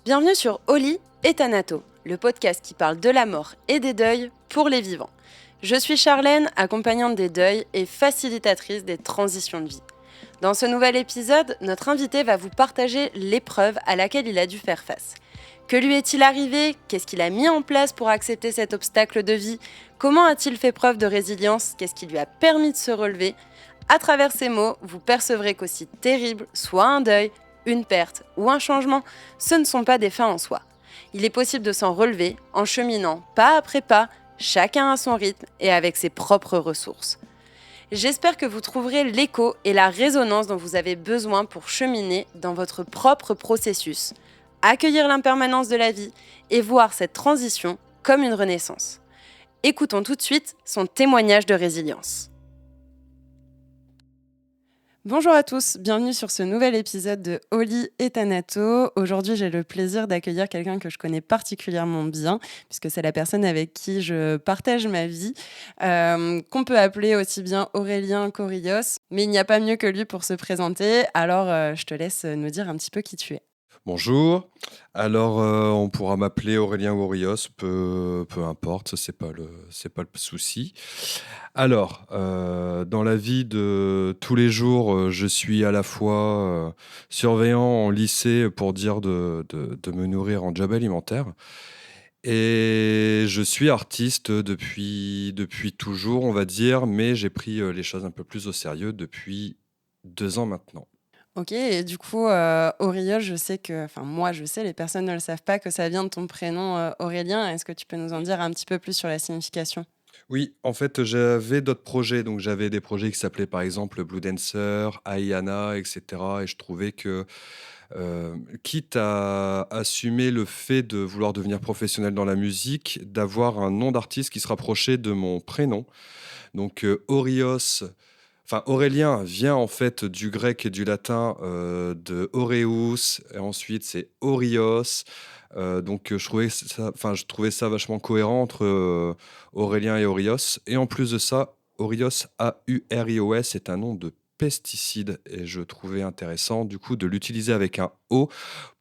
Bienvenue sur Oli et Thanato, le podcast qui parle de la mort et des deuils pour les vivants. Je suis Charlène, accompagnante des deuils et facilitatrice des transitions de vie. Dans ce nouvel épisode, notre invité va vous partager l'épreuve à laquelle il a dû faire face. Que lui est-il arrivé? Qu'est-ce qu'il a mis en place pour accepter cet obstacle de vie? Comment a-t-il fait preuve de résilience? Qu'est-ce qui lui a permis de se relever? À travers ces mots, vous percevrez qu'aussi terrible soit un deuil, une perte ou un changement, ce ne sont pas des fins en soi. Il est possible de s'en relever en cheminant pas après pas, chacun à son rythme et avec ses propres ressources. J'espère que vous trouverez l'écho et la résonance dont vous avez besoin pour cheminer dans votre propre processus, accueillir l'impermanence de la vie et voir cette transition comme une renaissance. Écoutons tout de suite son témoignage de résilience. Bonjour à tous, bienvenue sur ce nouvel épisode de Oli et Thanato. Aujourd'hui, j'ai le plaisir d'accueillir quelqu'un que je connais particulièrement bien, puisque c'est la personne avec qui je partage ma vie, qu'on peut appeler aussi bien Aurélien qu'Orios. Mais il n'y a pas mieux que lui pour se présenter, alors je te laisse nous dire un petit peu qui tu es. Bonjour. Alors, on pourra m'appeler Aurélien ou Orios, peu importe, c'est pas le souci. Alors, dans la vie de tous les jours, je suis à la fois surveillant en lycée pour dire de me nourrir en job alimentaire. Et je suis artiste depuis toujours, on va dire, mais j'ai pris les choses un peu plus au sérieux depuis 2 ans maintenant. Ok, et du coup, Auriol, je sais que, enfin moi je sais, les personnes ne le savent pas, que ça vient de ton prénom Aurélien. Est-ce que tu peux nous en dire un petit peu plus sur la signification? Oui, en fait, j'avais d'autres projets. Donc, j'avais des projets qui s'appelaient par exemple Blue Dancer, Ayana, etc. Et je trouvais que, quitte à assumer le fait de vouloir devenir professionnel dans la musique, d'avoir un nom d'artiste qui se rapprochait de mon prénom. Donc, Orios, enfin Aurélien vient en fait du grec et du latin de Aureus, et ensuite c'est Orios. Donc je trouvais ça vachement cohérent entre Aurélien et Orios. Et en plus de ça, Orios, Aurios, est un nom de pesticide et je trouvais intéressant du coup de l'utiliser avec un O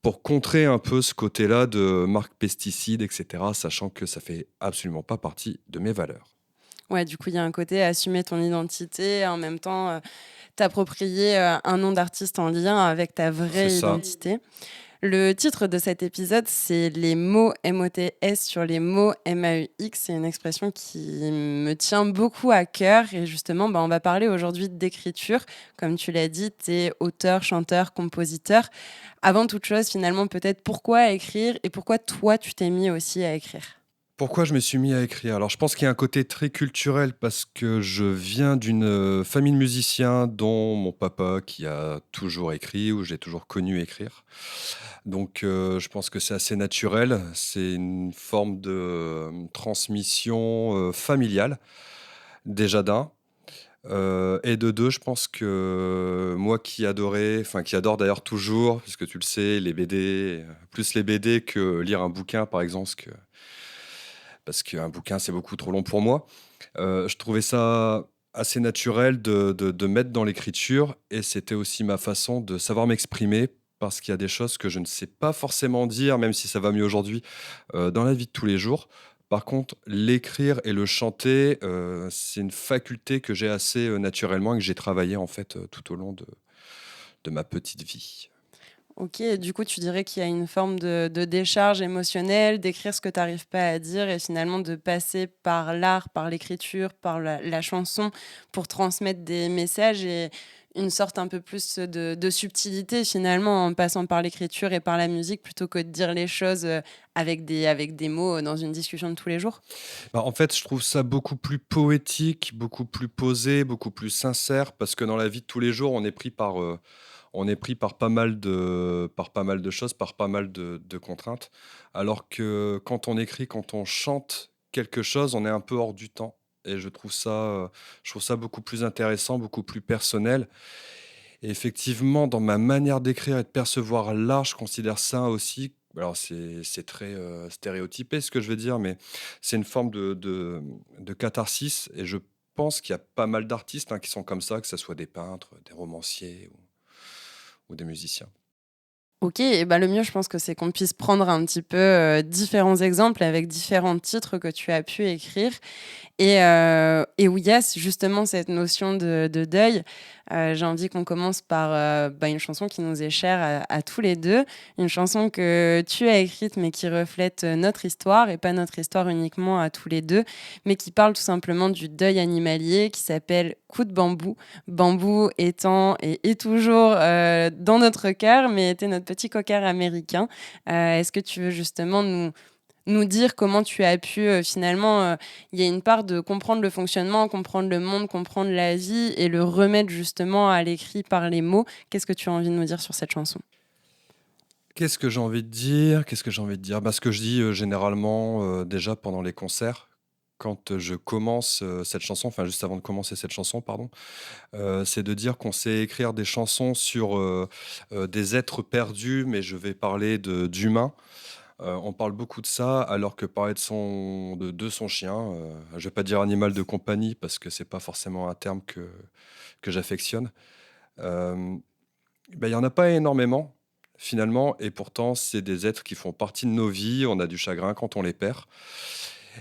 pour contrer un peu ce côté-là de marque pesticide, etc., sachant que ça fait absolument pas partie de mes valeurs. Ouais, du coup, il y a un côté assumer ton identité, en même temps t'approprier un nom d'artiste en lien avec ta C'est vraie ça. identité. Le titre de cet épisode, c'est les mots MOTS sur les mots MAUX. C'est une expression qui me tient beaucoup à cœur. Et justement, on va parler aujourd'hui d'écriture. Comme tu l'as dit, tu es auteur, chanteur, compositeur. Avant toute chose, finalement, peut-être pourquoi écrire et pourquoi toi, tu t'es mis aussi à écrire. Pourquoi je me suis mis à écrire? Alors, je pense qu'il y a un côté très culturel parce que je viens d'une famille de musiciens, dont mon papa qui a toujours écrit, ou j'ai toujours connu écrire. Donc, je pense que c'est assez naturel. C'est une forme de transmission familiale, déjà d'un. Et de deux, je pense que moi qui adorais, enfin qui adore d'ailleurs toujours, puisque tu le sais, les BD, plus les BD que lire un bouquin par exemple, parce qu'un bouquin, c'est beaucoup trop long pour moi. Je trouvais ça assez naturel de mettre dans l'écriture et c'était aussi ma façon de savoir m'exprimer parce qu'il y a des choses que je ne sais pas forcément dire, même si ça va mieux aujourd'hui, dans la vie de tous les jours. Par contre, l'écrire et le chanter, c'est une faculté que j'ai assez naturellement et que j'ai travaillé en fait tout au long de ma petite vie. Ok, et du coup, tu dirais qu'il y a une forme de décharge émotionnelle, d'écrire ce que tu n'arrives pas à dire et finalement de passer par l'art, par l'écriture, par la chanson pour transmettre des messages et une sorte un peu plus de subtilité finalement en passant par l'écriture et par la musique plutôt que de dire les choses avec des mots dans une discussion de tous les jours. Bah, en fait, je trouve ça beaucoup plus poétique, beaucoup plus posé, beaucoup plus sincère, parce que dans la vie de tous les jours, on est pris par pas mal de choses, par pas mal de contraintes. Alors que quand on écrit, quand on chante quelque chose, on est un peu hors du temps. Et je trouve ça beaucoup plus intéressant, beaucoup plus personnel. Et effectivement, dans ma manière d'écrire et de percevoir l'art, je considère ça aussi. Alors, c'est très stéréotypé ce que je veux dire, mais c'est une forme de catharsis. Et je pense qu'il y a pas mal d'artistes qui sont comme ça, que ce soit des peintres, des romanciers ou des musiciens. Ok, et bah le mieux, je pense que c'est qu'on puisse prendre un petit peu différents exemples avec différents titres que tu as pu écrire. Et où il y a justement cette notion de deuil. J'ai envie qu'on commence par une chanson qui nous est chère à tous les deux, une chanson que tu as écrite mais qui reflète notre histoire, et pas notre histoire uniquement à tous les deux, mais qui parle tout simplement du deuil animalier, qui s'appelle Coup de bambou. Bambou étant et est toujours dans notre cœur, mais était notre petit cocker américain. Est-ce que tu veux justement nous dire comment tu as pu finalement, il y a une part de comprendre le fonctionnement, comprendre le monde, comprendre la vie et le remettre justement à l'écrit par les mots. Qu'est-ce que tu as envie de nous dire sur cette chanson? Qu'est-ce que j'ai envie de dire? Qu'est-ce que j'ai envie de dire? Bah, ce que je dis, généralement, déjà pendant les concerts, quand, je commence, cette chanson, enfin juste avant de commencer cette chanson, pardon, c'est de dire qu'on sait écrire des chansons sur, des êtres perdus, mais je vais parler d'humains. On parle beaucoup de ça, alors que parler de son chien, je vais pas dire animal de compagnie parce que c'est pas forcément un terme que j'affectionne. Hem, il y en a pas énormément, finalement, et pourtant, c'est des êtres qui font partie de nos vies. On a du chagrin quand on les perd,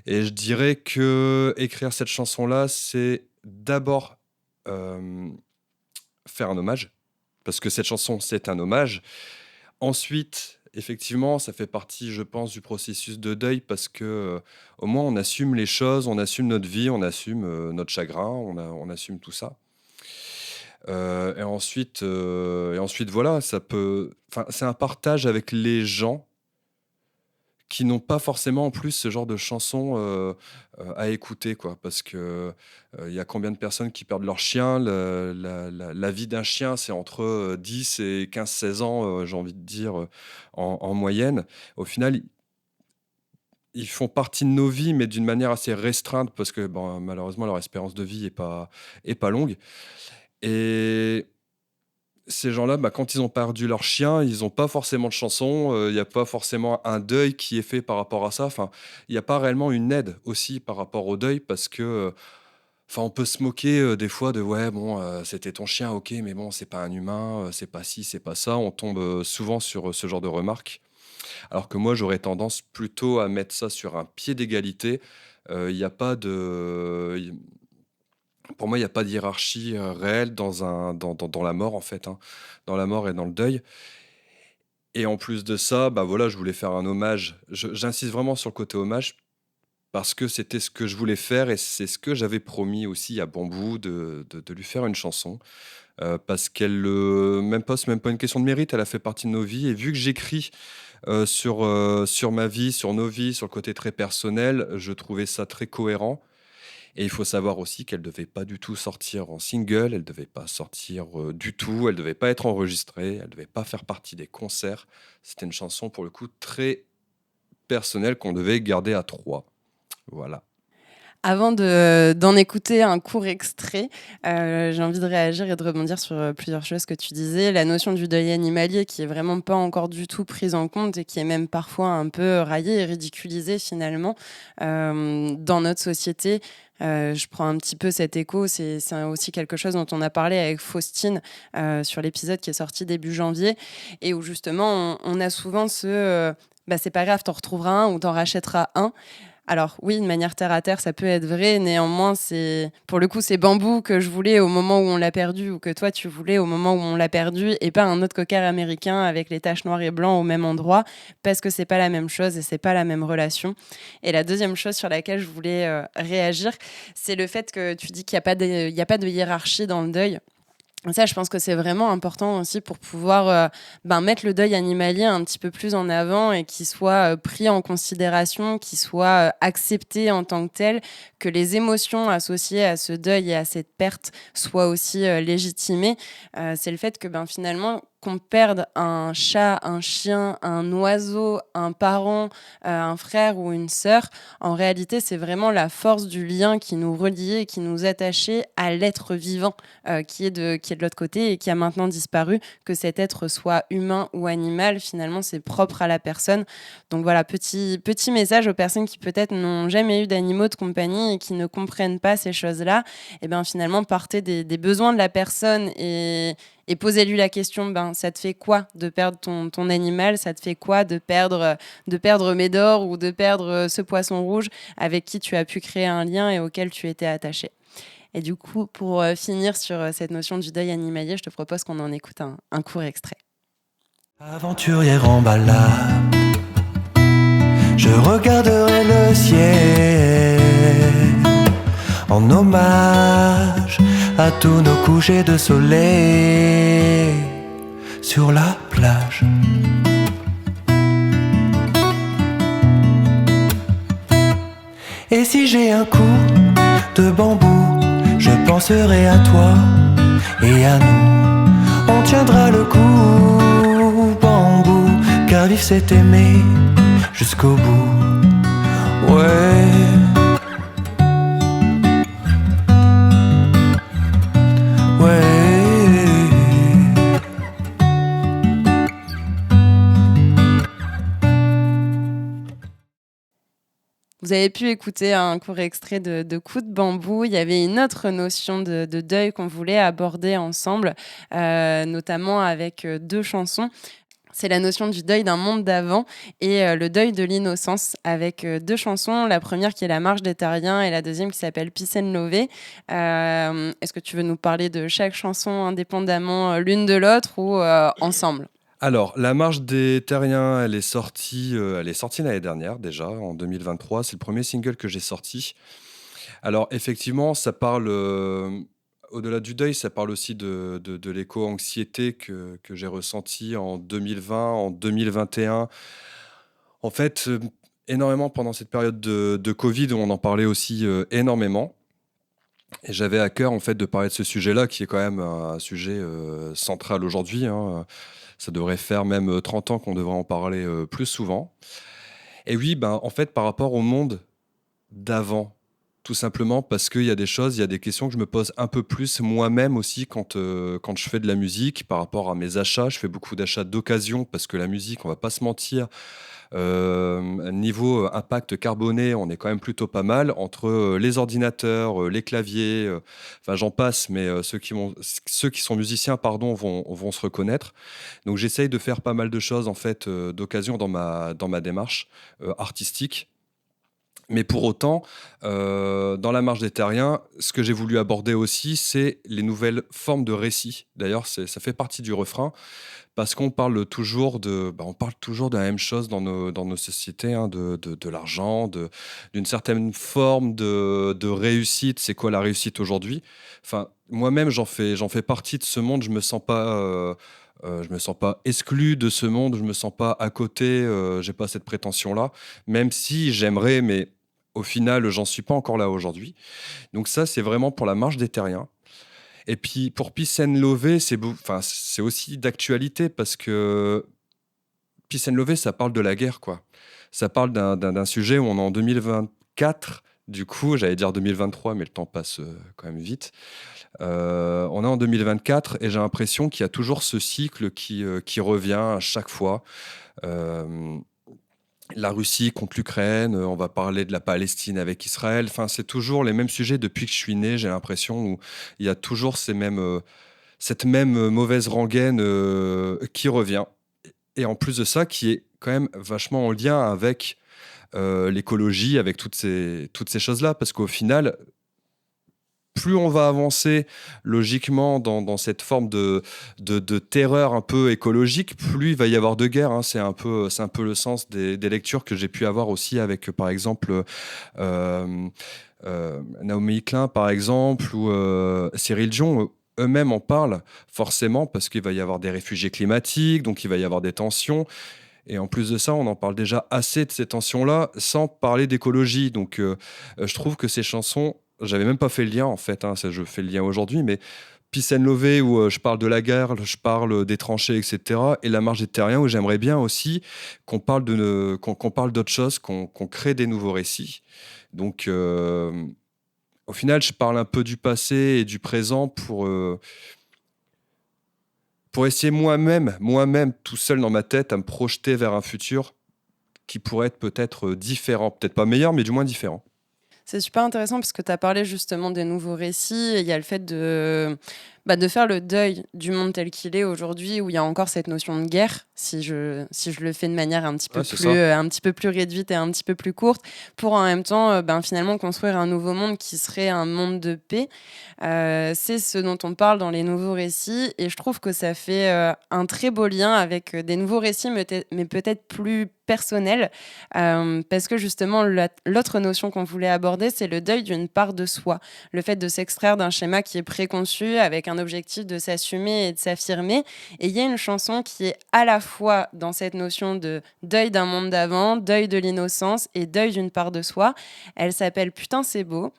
et je dirais que écrire cette chanson-là, c'est d'abord, hem, faire un hommage, parce que cette chanson, c'est un hommage. Ensuite, effectivement, ça fait partie, je pense, du processus de deuil parce que, au moins on assume les choses, on assume notre vie, on assume, notre chagrin, on assume tout ça. Et ensuite voilà, c'est un partage avec les gens qui n'ont pas forcément en plus ce genre de chansons, à écouter, quoi. Parce que, il y a combien de personnes qui perdent leur chien? Le la vie d'un chien, c'est entre, 10 et 15-16 ans, j'ai envie de dire, en moyenne. Au final, ils font partie de nos vies, mais d'une manière assez restreinte parce que, bon, malheureusement, leur espérance de vie est pas longue, et ces gens-là, bah, quand ils ont perdu leur chien, ils ont pas forcément de chansons, il y a pas forcément un deuil qui est fait par rapport à ça. Enfin, il y a pas réellement une aide aussi par rapport au deuil parce que, enfin, on peut se moquer, des fois de: «Ouais, bon, c'était ton chien, OK, mais bon, c'est pas un humain, c'est pas ci, c'est pas ça». On tombe, souvent sur, ce genre de remarques. Alors que moi, j'aurais tendance plutôt à mettre ça sur un pied d'égalité. Il y a pas de Pour moi, il y a pas de hiérarchie, réelle dans la mort, en fait, hein, dans la mort et dans le deuil. Et en plus de ça, bah, voilà, je voulais faire un hommage. J'insiste vraiment sur le côté hommage parce que c'était ce que je voulais faire et c'est ce que j'avais promis aussi à Bambou de lui faire une chanson, parce qu'elle, même pas une question de mérite, elle a fait partie de nos vies, et vu que j'écris, sur ma vie, sur nos vies, sur le côté très personnel, je trouvais ça très cohérent. Et il faut savoir aussi qu'elle devait pas du tout sortir en single, elle devait pas sortir, du tout, elle devait pas être enregistrée, elle devait pas faire partie des concerts. C'était une chanson pour le coup très personnelle qu'on devait garder à 3. Voilà. Avant d'en écouter un court extrait, j'ai envie de réagir et de rebondir sur plusieurs choses que tu disais. La notion du deuil animalier qui est vraiment pas encore du tout prise en compte et qui est même parfois un peu raillée et ridiculisée finalement dans notre société. Je prends un petit peu cet écho, c'est aussi quelque chose dont on a parlé avec Faustine sur l'épisode qui est sorti début janvier, et où justement on a souvent c'est pas grave, t'en retrouveras un ou t'en rachèteras un. Alors oui, de manière terre à terre, ça peut être vrai. Néanmoins, pour le coup, c'est Bambou que je voulais au moment où on l'a perdu, ou que toi tu voulais au moment où on l'a perdu, et pas un autre cocker américain avec les taches noires et blancs au même endroit, parce que c'est pas la même chose et c'est pas la même relation. Et la deuxième chose sur laquelle je voulais réagir, c'est le fait que tu dis qu'il n'y a pas de hiérarchie dans le deuil. Ça, je pense que c'est vraiment important aussi pour pouvoir mettre le deuil animalier un petit peu plus en avant et qu'il soit pris en considération, qu'il soit accepté en tant que tel, que les émotions associées à ce deuil et à cette perte soient aussi légitimées. C'est le fait que finalement, qu'on perde un chat, un chien, un oiseau, un parent, un frère ou une sœur, en réalité, c'est vraiment la force du lien qui nous reliait et qui nous attachait à l'être vivant qui est de l'autre côté et qui a maintenant disparu. Que cet être soit humain ou animal, finalement, c'est propre à la personne. Donc voilà, petit message aux personnes qui peut-être n'ont jamais eu d'animaux de compagnie et qui ne comprennent pas ces choses-là. Et bien finalement, partez des besoins de la personne et posez-lui la question, ça te fait quoi de perdre ton animal, ça te fait quoi de perdre Médor ou de perdre ce poisson rouge avec qui tu as pu créer un lien et auquel tu étais attaché. Et du coup, pour finir sur cette notion du deuil animalier, je te propose qu'on en écoute un court extrait. Aventurière en balade, je regarderai le ciel en hommage à tous nos couchers de soleil sur la plage. Et si j'ai un coup de bambou, je penserai à toi et à nous. On tiendra le coup, bambou, car vivre c'est aimer jusqu'au bout. Ouais. Vous avez pu écouter un court extrait de Coup de bambou. Il y avait une autre notion de deuil qu'on voulait aborder ensemble, notamment avec 2 chansons. C'est la notion du deuil d'un monde d'avant et le deuil de l'innocence avec 2 chansons. La première qui est La Marche des Terriens et la deuxième qui s'appelle Peace and Love. Est-ce que tu veux nous parler de chaque chanson indépendamment l'une de l'autre ou ensemble ? Alors, La Marche des Terriens, elle est sortie l'année dernière déjà, en 2023. C'est le premier single que j'ai sorti. Alors, effectivement, ça parle, au-delà du deuil, ça parle aussi de l'éco-anxiété que j'ai ressenti en 2020, en 2021. En fait, énormément pendant cette période de Covid, où on en parlait aussi énormément. Et j'avais à cœur, en fait, de parler de ce sujet-là, qui est quand même un sujet central aujourd'hui, hein. Ça devrait faire même 30 ans qu'on devrait en parler plus souvent. Et oui, en fait, par rapport au monde d'avant, tout simplement parce qu'il y a des choses, il y a des questions que je me pose un peu plus moi-même aussi quand je fais de la musique, par rapport à mes achats. Je fais beaucoup d'achats d'occasion parce que la musique, on va pas se mentir, niveau impact carboné, on est quand même plutôt pas mal entre les ordinateurs, les claviers, enfin j'en passe, mais ceux qui sont musiciens, pardon, vont se reconnaître. Donc j'essaye de faire pas mal de choses en fait d'occasion dans ma démarche artistique. Mais pour autant, dans La Marche des Terriens, ce que j'ai voulu aborder aussi, c'est les nouvelles formes de récits. D'ailleurs, ça fait partie du refrain, parce qu'on parle toujours on parle toujours de la même chose dans nos sociétés, hein, de l'argent, d'une certaine forme de réussite. C'est quoi la réussite aujourd'hui ? Enfin, moi-même, j'en fais partie de ce monde. Je me sens pas exclu de ce monde. Je me sens pas à côté. J'ai pas cette prétention-là, même si j'aimerais, mais au final, j'en suis pas encore là aujourd'hui. Donc ça, c'est vraiment pour La Marche des Terriens. Et puis pour Peace and Love, c'est aussi d'actualité parce que Peace and Love, ça parle de la guerre, quoi. Ça parle d'un sujet où on est en 2024. Du coup, j'allais dire 2023, mais le temps passe quand même vite. On est en 2024 et j'ai l'impression qu'il y a toujours ce cycle qui revient à chaque fois. La Russie contre l'Ukraine, on va parler de la Palestine avec Israël. Enfin, c'est toujours les mêmes sujets depuis que je suis né, j'ai l'impression, où il y a toujours cette même mauvaise rengaine qui revient. Et en plus de ça, qui est quand même vachement en lien avec l'écologie, avec toutes ces choses-là. Parce qu'au final, plus on va avancer logiquement dans cette forme de terreur un peu écologique, plus il va y avoir de guerre, hein. C'est un peu le sens des lectures que j'ai pu avoir aussi avec, par exemple, Naomi Klein, par exemple, ou Cyril Dion. Eux-mêmes en parlent forcément parce qu'il va y avoir des réfugiés climatiques, donc il va y avoir des tensions. Et en plus de ça, on en parle déjà assez de ces tensions-là, sans parler d'écologie. Donc, je trouve que ces chansons, j'avais même pas fait le lien en fait, hein, je fais le lien aujourd'hui, mais Peace and Love, où je parle de la guerre, je parle des tranchées, etc. Et La Marche des Terriens, où j'aimerais bien aussi qu'on parle qu'on parle d'autres choses, qu'on crée des nouveaux récits. Donc, au final, je parle un peu du passé et du présent pour essayer moi-même, tout seul dans ma tête, à me projeter vers un futur qui pourrait être peut-être différent. Peut-être pas meilleur, mais du moins différent. C'est super intéressant parce que tu as parlé justement des nouveaux récits. Il y a le fait de faire le deuil du monde tel qu'il est aujourd'hui, où il y a encore cette notion de guerre, si je le fais de manière un petit peu plus réduite et un petit peu plus courte, pour en même temps finalement construire un nouveau monde qui serait un monde de paix. C'est ce dont on parle dans les nouveaux récits, et je trouve que ça fait un très beau lien avec des nouveaux récits, mais peut-être plus personnels, parce que justement l'autre notion qu'on voulait aborder, c'est le deuil d'une part de soi, le fait de s'extraire d'un schéma qui est préconçu avec un objectif de s'assumer et de s'affirmer. Et il y a une chanson qui est à la fois dans cette notion de deuil d'un monde d'avant, deuil de l'innocence et deuil d'une part de soi. Elle s'appelle Putain c'est beau,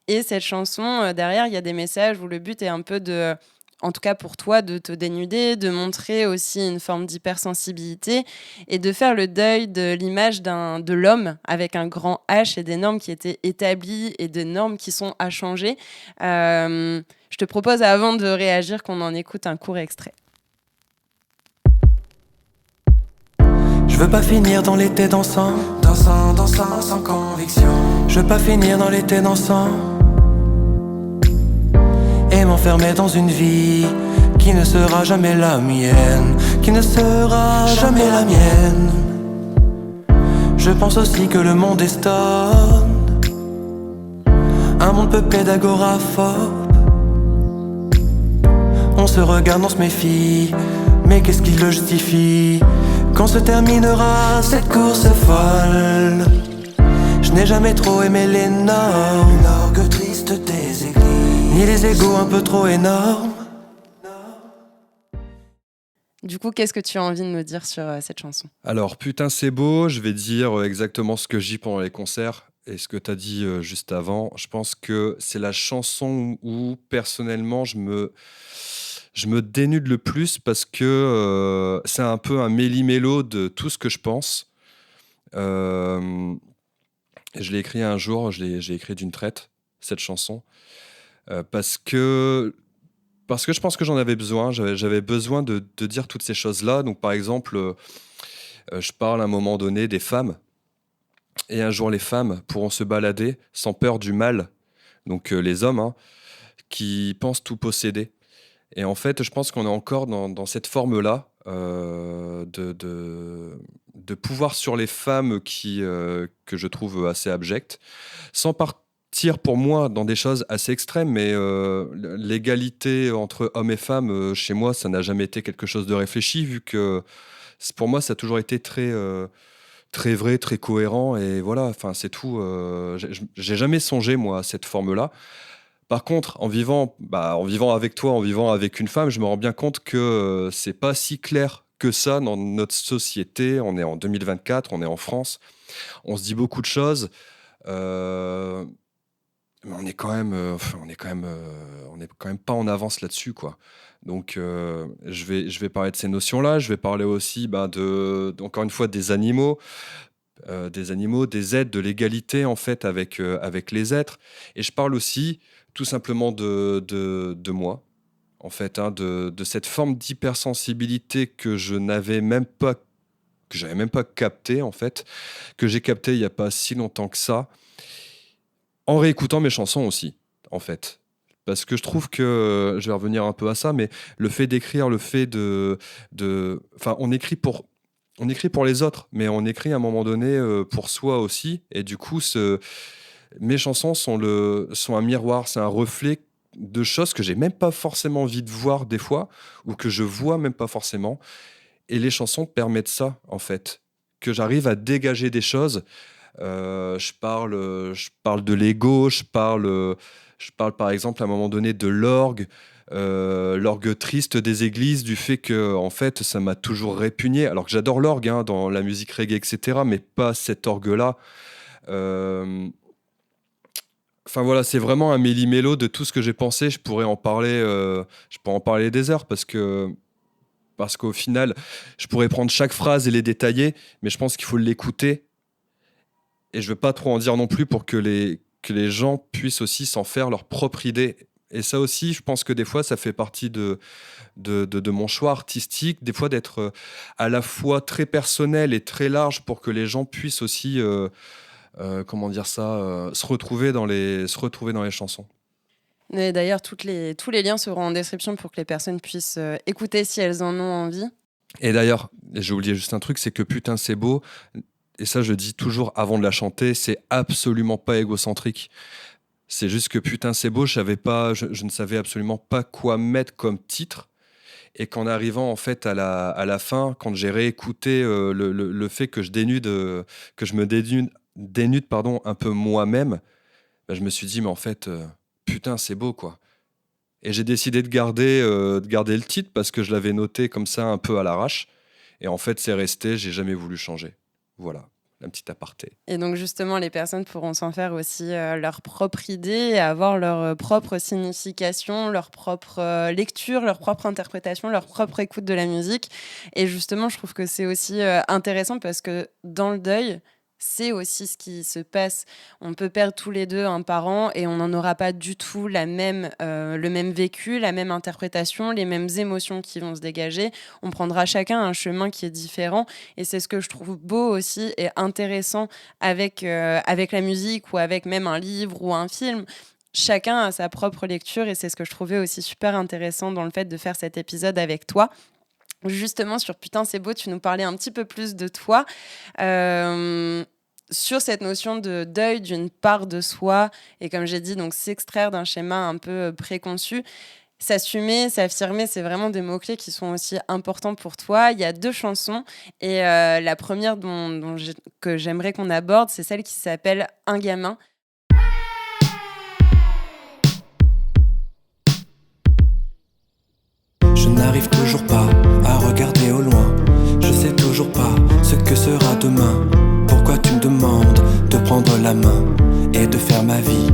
et cette chanson, derrière il y a des messages où le but est un peu de, en tout cas pour toi, de te dénuder, de montrer aussi une forme d'hypersensibilité et de faire le deuil de l'image de l'homme avec un grand H, et des normes qui étaient établies et des normes qui sont à changer. Je te propose, avant de réagir, qu'on en écoute un court extrait. Je veux pas finir dans l'été dansant sans conviction. Je veux pas finir dans l'été dansant et m'enfermer dans une vie qui ne sera jamais la mienne, qui ne sera jamais la mienne. Je pense aussi que le monde est stone, un monde peuplé d'agoraphobes. On se regarde, on se méfie, mais qu'est-ce qui le justifie? Quand se terminera cette course folle? Je n'ai jamais trop aimé les normes, l'orgue triste des églises, ni les égos un peu trop énormes. Du coup, qu'est-ce que tu as envie de me dire sur cette chanson ? Alors, Putain c'est beau, je vais dire exactement ce que j'ai pendant les concerts et ce que tu as dit juste avant. Je pense que c'est la chanson où personnellement je me dénude le plus, parce que c'est un peu un méli-mélo de tout ce que je pense. Je l'ai écrit un jour, j'ai écrit d'une traite, cette chanson, parce que je pense que j'en avais besoin. J'avais besoin de dire toutes ces choses-là. Donc, par exemple, je parle à un moment donné des femmes. Et un jour, les femmes pourront se balader sans peur du mal. Donc, les hommes, qui pensent tout posséder. Et en fait, je pense qu'on est encore dans cette forme-là de pouvoir sur les femmes que je trouve assez abjectes, sans partir pour moi dans des choses assez extrêmes, mais l'égalité entre hommes et femmes, chez moi, ça n'a jamais été quelque chose de réfléchi, vu que pour moi, ça a toujours été très vrai, très cohérent, et voilà, enfin, c'est tout. J'ai jamais songé, moi, à cette forme-là. Par contre, en vivant avec toi, en vivant avec une femme, je me rends bien compte que c'est pas si clair que ça dans notre société. On est en 2024, on est en France, on se dit beaucoup de choses, mais on est quand même pas en avance là-dessus, quoi. Donc, je vais parler de ces notions-là. Je vais parler aussi, encore une fois, des animaux, des êtres, de l'égalité en fait avec les êtres. Et je parle aussi tout simplement de moi, en fait, de cette forme d'hypersensibilité que j'avais même pas capté, en fait, que j'ai capté il y a pas si longtemps que ça, en réécoutant mes chansons aussi, en fait. Parce que je trouve que, je vais revenir un peu à ça, mais le fait d'écrire, le fait enfin, on écrit pour les autres, mais on écrit à un moment donné pour soi aussi. Et du coup, mes chansons sont un miroir, c'est un reflet de choses que j'ai même pas forcément envie de voir des fois, ou que je vois même pas forcément. Et les chansons permettent ça, en fait, que j'arrive à dégager des choses. Je parle de l'ego, je parle par exemple à un moment donné de l'orgue triste des églises, du fait que en fait ça m'a toujours répugné, alors que j'adore l'orgue dans la musique reggae, etc., mais pas cet orgue-là. Enfin voilà, c'est vraiment un méli-mélo de tout ce que j'ai pensé. Je pourrais en parler des heures, parce qu'au final, je pourrais prendre chaque phrase et les détailler, mais je pense qu'il faut l'écouter. Et je veux pas trop en dire non plus, pour que les gens puissent aussi s'en faire leur propre idée. Et ça aussi, je pense que des fois, ça fait partie de mon choix artistique, des fois d'être à la fois très personnel et très large, pour que les gens puissent aussi, se retrouver dans les chansons. Et d'ailleurs, tous les liens seront en description pour que les personnes puissent écouter si elles en ont envie. Et d'ailleurs, j'ai oublié juste un truc, c'est que Putain c'est beau, et ça je dis toujours avant de la chanter, c'est absolument pas égocentrique. C'est juste que Putain c'est beau, je ne savais absolument pas quoi mettre comme titre. Et qu'en arrivant en fait à la fin, quand j'ai réécouté le fait que je me dénude pardon, un peu moi-même, bah, je me suis dit mais en fait putain c'est beau quoi. Et j'ai décidé de garder le titre parce que je l'avais noté comme ça un peu à l'arrache. Et en fait c'est resté, j'ai jamais voulu changer. Voilà, un petit aparté. Et donc justement, les personnes pourront s'en faire aussi leur propre idée, avoir leur propre signification, leur propre lecture, leur propre interprétation, leur propre écoute de la musique. Et justement, je trouve que c'est aussi intéressant parce que dans le deuil, c'est aussi ce qui se passe. On peut perdre tous les deux un parent et on n'en aura pas du tout le même vécu, la même interprétation, les mêmes émotions qui vont se dégager. On prendra chacun un chemin qui est différent et c'est ce que je trouve beau aussi et intéressant avec la musique ou avec même un livre ou un film. Chacun a sa propre lecture et c'est ce que je trouvais aussi super intéressant dans le fait de faire cet épisode avec toi. Justement, sur Putain, c'est beau, tu nous parlais un petit peu plus de toi, sur cette notion de deuil d'une part de soi, et comme j'ai dit, donc s'extraire d'un schéma un peu préconçu. S'assumer, s'affirmer, c'est vraiment des mots-clés qui sont aussi importants pour toi. Il y a 2 chansons, et la première que j'aimerais qu'on aborde, c'est celle qui s'appelle « Un gamin ». Je n'arrive toujours pas à regarder au loin. Je sais toujours pas ce que sera demain. Pourquoi tu me demandes de prendre la main et de faire ma vie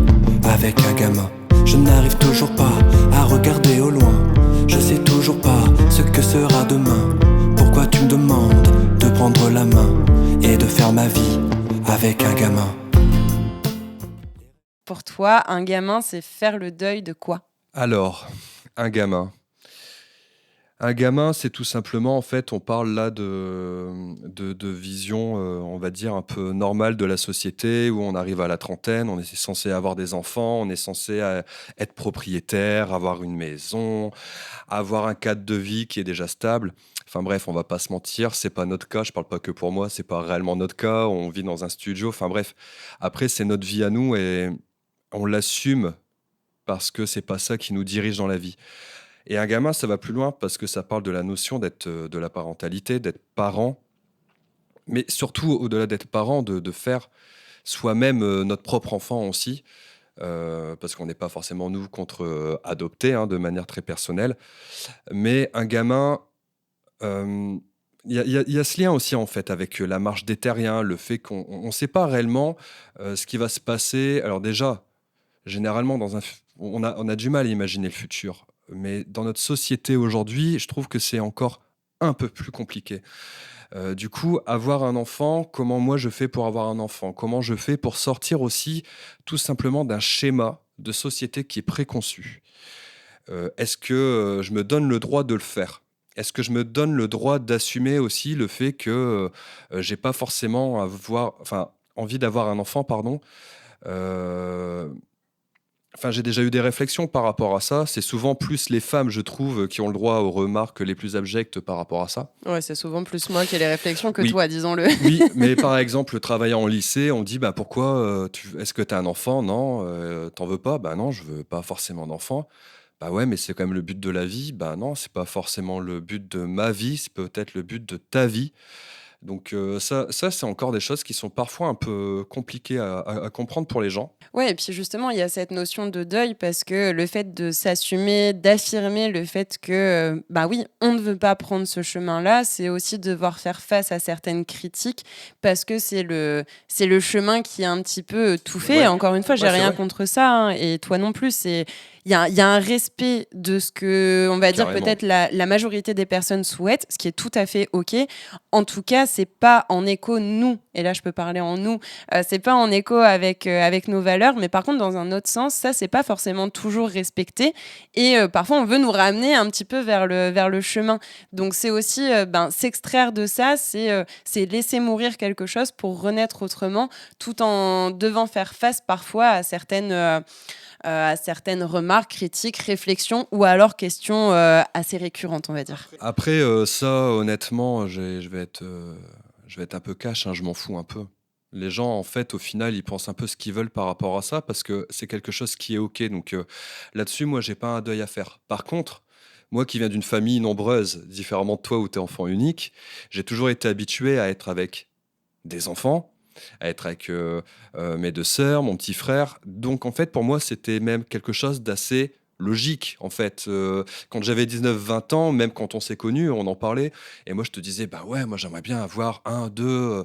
avec un gamin? Je n'arrive toujours pas à regarder au loin. Je sais toujours pas ce que sera demain. Pourquoi tu me demandes de prendre la main et de faire ma vie avec un gamin? Pour toi, un gamin, c'est faire le deuil de quoi? Alors, un gamin. Un gamin, c'est tout simplement, en fait, on parle là de vision, on va dire, un peu normale de la société, où on arrive à la trentaine, on est censé avoir des enfants, on est censé être propriétaire, avoir une maison, avoir un cadre de vie qui est déjà stable. Enfin bref, on va pas se mentir, c'est pas notre cas, je parle pas que pour moi, c'est pas réellement notre cas, on vit dans un studio, enfin bref. Après, c'est notre vie à nous et on l'assume parce que c'est pas ça qui nous dirige dans la vie. Et un gamin, ça va plus loin parce que ça parle de la notion de la parentalité, d'être parent, mais surtout au-delà d'être parent, de faire soi-même notre propre enfant aussi, parce qu'on n'est pas forcément nous contre adopter de manière très personnelle. Mais un gamin, il y a ce lien aussi en fait avec la marche des terriens, le fait qu'on ne sait pas réellement ce qui va se passer. Alors déjà, généralement, on a du mal à imaginer le futur. Mais dans notre société aujourd'hui, je trouve que c'est encore un peu plus compliqué. Du coup, avoir un enfant, comment moi je fais pour avoir un enfant? Comment je fais pour sortir aussi tout simplement d'un schéma de société qui est préconçu? Est-ce que je me donne le droit de le faire? Est-ce que je me donne le droit d'assumer aussi le fait que j'ai pas forcément envie d'avoir un enfant, pardon. Enfin, j'ai déjà eu des réflexions par rapport à ça. C'est souvent plus les femmes, je trouve, qui ont le droit aux remarques les plus abjectes par rapport à ça. Ouais, c'est souvent plus moi qui ai les réflexions que Oui. toi, disons-le. Oui, mais par exemple, travaillant en lycée, on dit pourquoi est-ce que tu as un enfant? Non, t'en veux pas? Bah non, je veux pas forcément d'enfant. Bah ouais, mais c'est quand même le but de la vie. Bah non, c'est pas forcément le but de ma vie, c'est peut-être le but de ta vie. Donc ça, c'est encore des choses qui sont parfois un peu compliquées à comprendre pour les gens. Ouais, et puis justement, il y a cette notion de deuil parce que le fait de s'assumer, d'affirmer le fait que, bah oui, on ne veut pas prendre ce chemin-là, c'est aussi devoir faire face à certaines critiques parce que c'est le chemin qui est un petit peu tout fait. Ouais. Encore une fois, j'ai Ouais, c'est rien vrai. contre ça, hein, et toi non plus. Il y a un respect de ce que, on va dire, Carrément. peut-être la majorité des personnes souhaitent, ce qui est tout à fait OK. En tout cas, c'est pas en écho, nous, et là je peux parler en nous, c'est pas en écho avec nos valeurs, mais par contre, dans un autre sens, ça, c'est pas forcément toujours respecté. Et parfois, on veut nous ramener un petit peu vers le chemin. Donc, c'est aussi s'extraire de ça, c'est laisser mourir quelque chose pour renaître autrement, tout en devant faire face parfois à certaines remarques remarques, critiques, réflexions ou alors questions assez récurrentes, on va dire. Après, ça, honnêtement, je vais être un peu cash, hein, je m'en fous un peu. Les gens, en fait, au final, ils pensent un peu ce qu'ils veulent par rapport à ça parce que c'est quelque chose qui est OK. Donc là-dessus, moi, j'ai pas un deuil à faire. Par contre, moi qui viens d'une famille nombreuse, différemment de toi où tu es enfant unique, j'ai toujours été habitué à être avec des enfants, à être avec mes deux sœurs, mon petit frère. Donc, en fait, pour moi, c'était même quelque chose d'assez logique, en fait. Quand j'avais 19-20 ans, même quand on s'est connus, on en parlait. Et moi, je te disais, bah ouais, moi, j'aimerais bien avoir un, deux.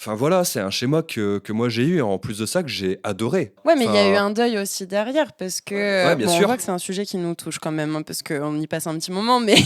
Enfin, voilà, c'est un schéma que moi, j'ai eu. En plus de ça, que j'ai adoré. Ouais, mais il y a eu Enfin, un deuil aussi derrière, parce que, ouais, bien bon, on sûr. voit que c'est un sujet qui nous touche quand même, hein, parce qu'on y passe un petit moment, mais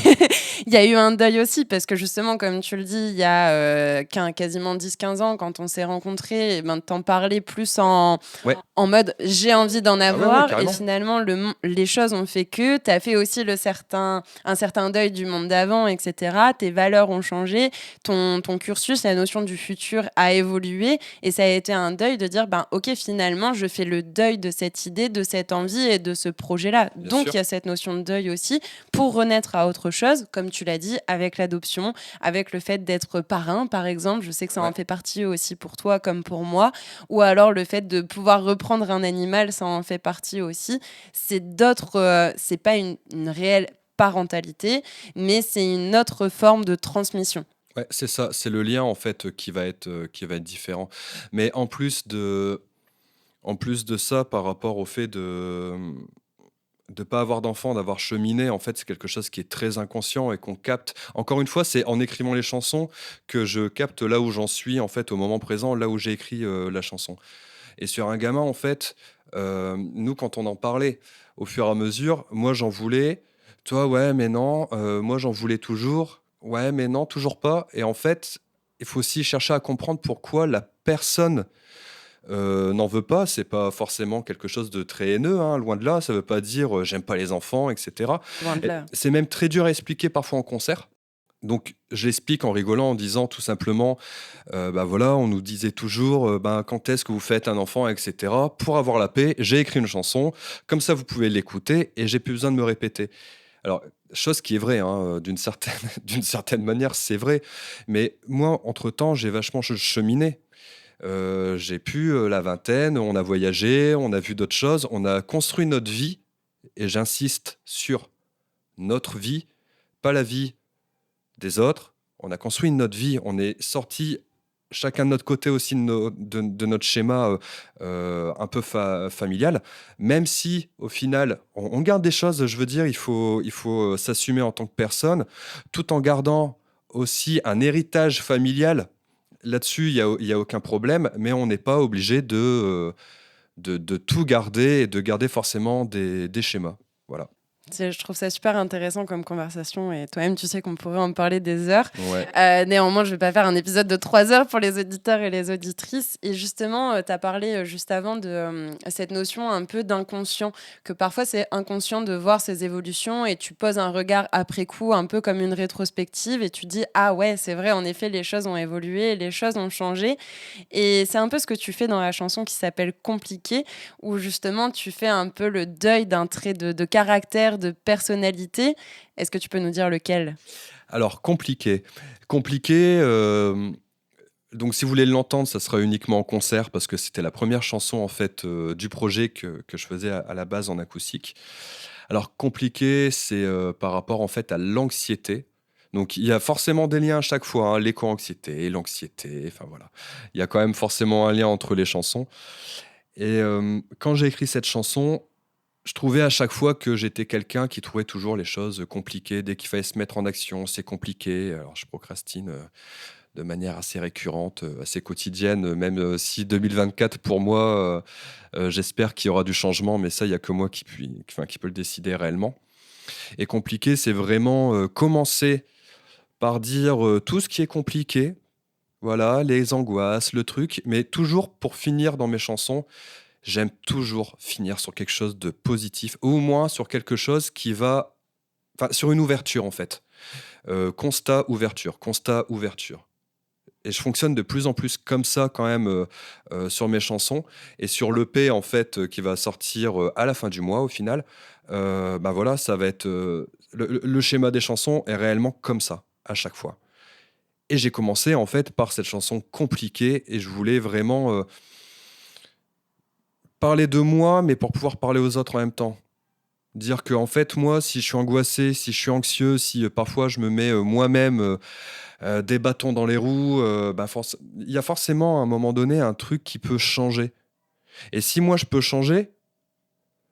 il y a eu un deuil aussi, parce que justement, comme tu le dis, il y a quasiment 10-15 ans, quand on s'est rencontrés, et ben, t'en parlais plus Ouais. en mode j'ai envie d'en Ah ouais, ouais, avoir, et carrément. finalement, les choses ont fait que t'as fait aussi un certain deuil du monde d'avant, etc. Tes valeurs ont changé, ton cursus, la notion du futur a évolué, et ça a été un deuil de dire, ben, ok, finalement, je fais le deuil de cette idée, de cette envie et de ce projet-là. Bien Donc, sûr. il y a cette notion de deuil aussi pour renaître à autre chose, comme tu l'as dit, avec l'adoption, avec le fait d'être parrain, par exemple. Je sais que ça en Ouais. fait partie aussi pour toi comme pour moi. Ou alors le fait de pouvoir reprendre un animal, ça en fait partie aussi. C'est pas une réelle parentalité, mais c'est une autre forme de transmission. Ouais, c'est ça, c'est le lien en fait qui va être différent. Mais en plus de ça, par rapport au fait de pas avoir d'enfant, d'avoir cheminé, en fait, c'est quelque chose qui est très inconscient et qu'on capte. Encore une fois, c'est en écrivant les chansons que je capte là où j'en suis en fait au moment présent, là où j'ai écrit la chanson. Et sur un gamin, en fait, nous quand on en parlait au fur et à mesure, moi j'en voulais, toi ouais mais non, moi j'en voulais toujours, ouais mais non toujours pas. Et en fait, il faut aussi chercher à comprendre pourquoi la personne n'en veut pas. C'est pas forcément quelque chose de très haineux, hein, loin de là. Ça veut pas dire j'aime pas les enfants, etc. Loin de Et là. c'est même très dur à expliquer parfois en concert. Donc, je l'explique en rigolant, en disant tout simplement, bah voilà, on nous disait toujours, ben, quand est-ce que vous faites un enfant, etc. Pour avoir la paix, j'ai écrit une chanson, comme ça vous pouvez l'écouter et j'ai plus besoin de me répéter. Alors, chose qui est vraie, hein, d'une certaine, d'une certaine manière, c'est vrai. Mais moi, entre-temps, j'ai vachement cheminé. J'ai pu la vingtaine, on a voyagé, on a vu d'autres choses, on a construit notre vie, et j'insiste sur notre vie, pas la vie des autres. On a construit notre vie, on est sorti chacun de notre côté aussi de notre schéma un peu familial, même si au final on garde des choses, je veux dire, il faut s'assumer en tant que personne, tout en gardant aussi un héritage familial. Là-dessus, il y a aucun problème, mais on n'est pas obligé de tout garder et de garder forcément des schémas. Voilà. Je trouve ça super intéressant comme conversation et toi-même, tu sais qu'on pourrait en parler des heures. Ouais. Néanmoins, je ne vais pas faire un épisode de 3 heures pour les auditeurs et les auditrices. Et justement, tu as parlé juste avant de cette notion un peu d'inconscient, que parfois c'est inconscient de voir ces évolutions et tu poses un regard après coup, un peu comme une rétrospective et tu dis « Ah ouais, c'est vrai, en effet, les choses ont évolué, les choses ont changé. » Et c'est un peu ce que tu fais dans la chanson qui s'appelle « Compliqué », où justement tu fais un peu le deuil d'un trait de caractère, de personnalité. Est-ce que tu peux nous dire lequel ? Alors, compliqué. Compliqué, donc si vous voulez l'entendre, ça sera uniquement en concert parce que c'était la première chanson en fait du projet que je faisais à la base en acoustique. Alors, compliqué, c'est par rapport en fait à l'anxiété. Donc, il y a forcément des liens à chaque fois, hein, l'éco-anxiété, l'anxiété, enfin voilà. Il y a quand même forcément un lien entre les chansons. Et quand j'ai écrit cette chanson, je trouvais à chaque fois que j'étais quelqu'un qui trouvait toujours les choses compliquées. Dès qu'il fallait se mettre en action, c'est compliqué. Alors, je procrastine de manière assez récurrente, assez quotidienne, même si 2024, pour moi, j'espère qu'il y aura du changement, mais ça, il n'y a que moi qui peut le décider réellement. Et compliqué, c'est vraiment commencer par dire tout ce qui est compliqué, voilà, les angoisses, le truc, mais toujours pour finir dans mes chansons, j'aime toujours finir sur quelque chose de positif, ou au moins sur quelque chose qui va... Enfin, sur une ouverture, en fait. Constat, ouverture, constat, ouverture. Et je fonctionne de plus en plus comme ça quand même sur mes chansons. Et sur l'EP en fait qui va sortir à la fin du mois au final, bah voilà, ça va être le schéma des chansons est réellement comme ça à chaque fois. Et j'ai commencé en fait par cette chanson compliquée et je voulais vraiment parler de moi, mais pour pouvoir parler aux autres en même temps. Dire que en fait moi, si je suis angoissé, si je suis anxieux, si parfois je me mets moi-même des bâtons dans les roues, il y a forcément à un moment donné un truc qui peut changer. Et si moi je peux changer,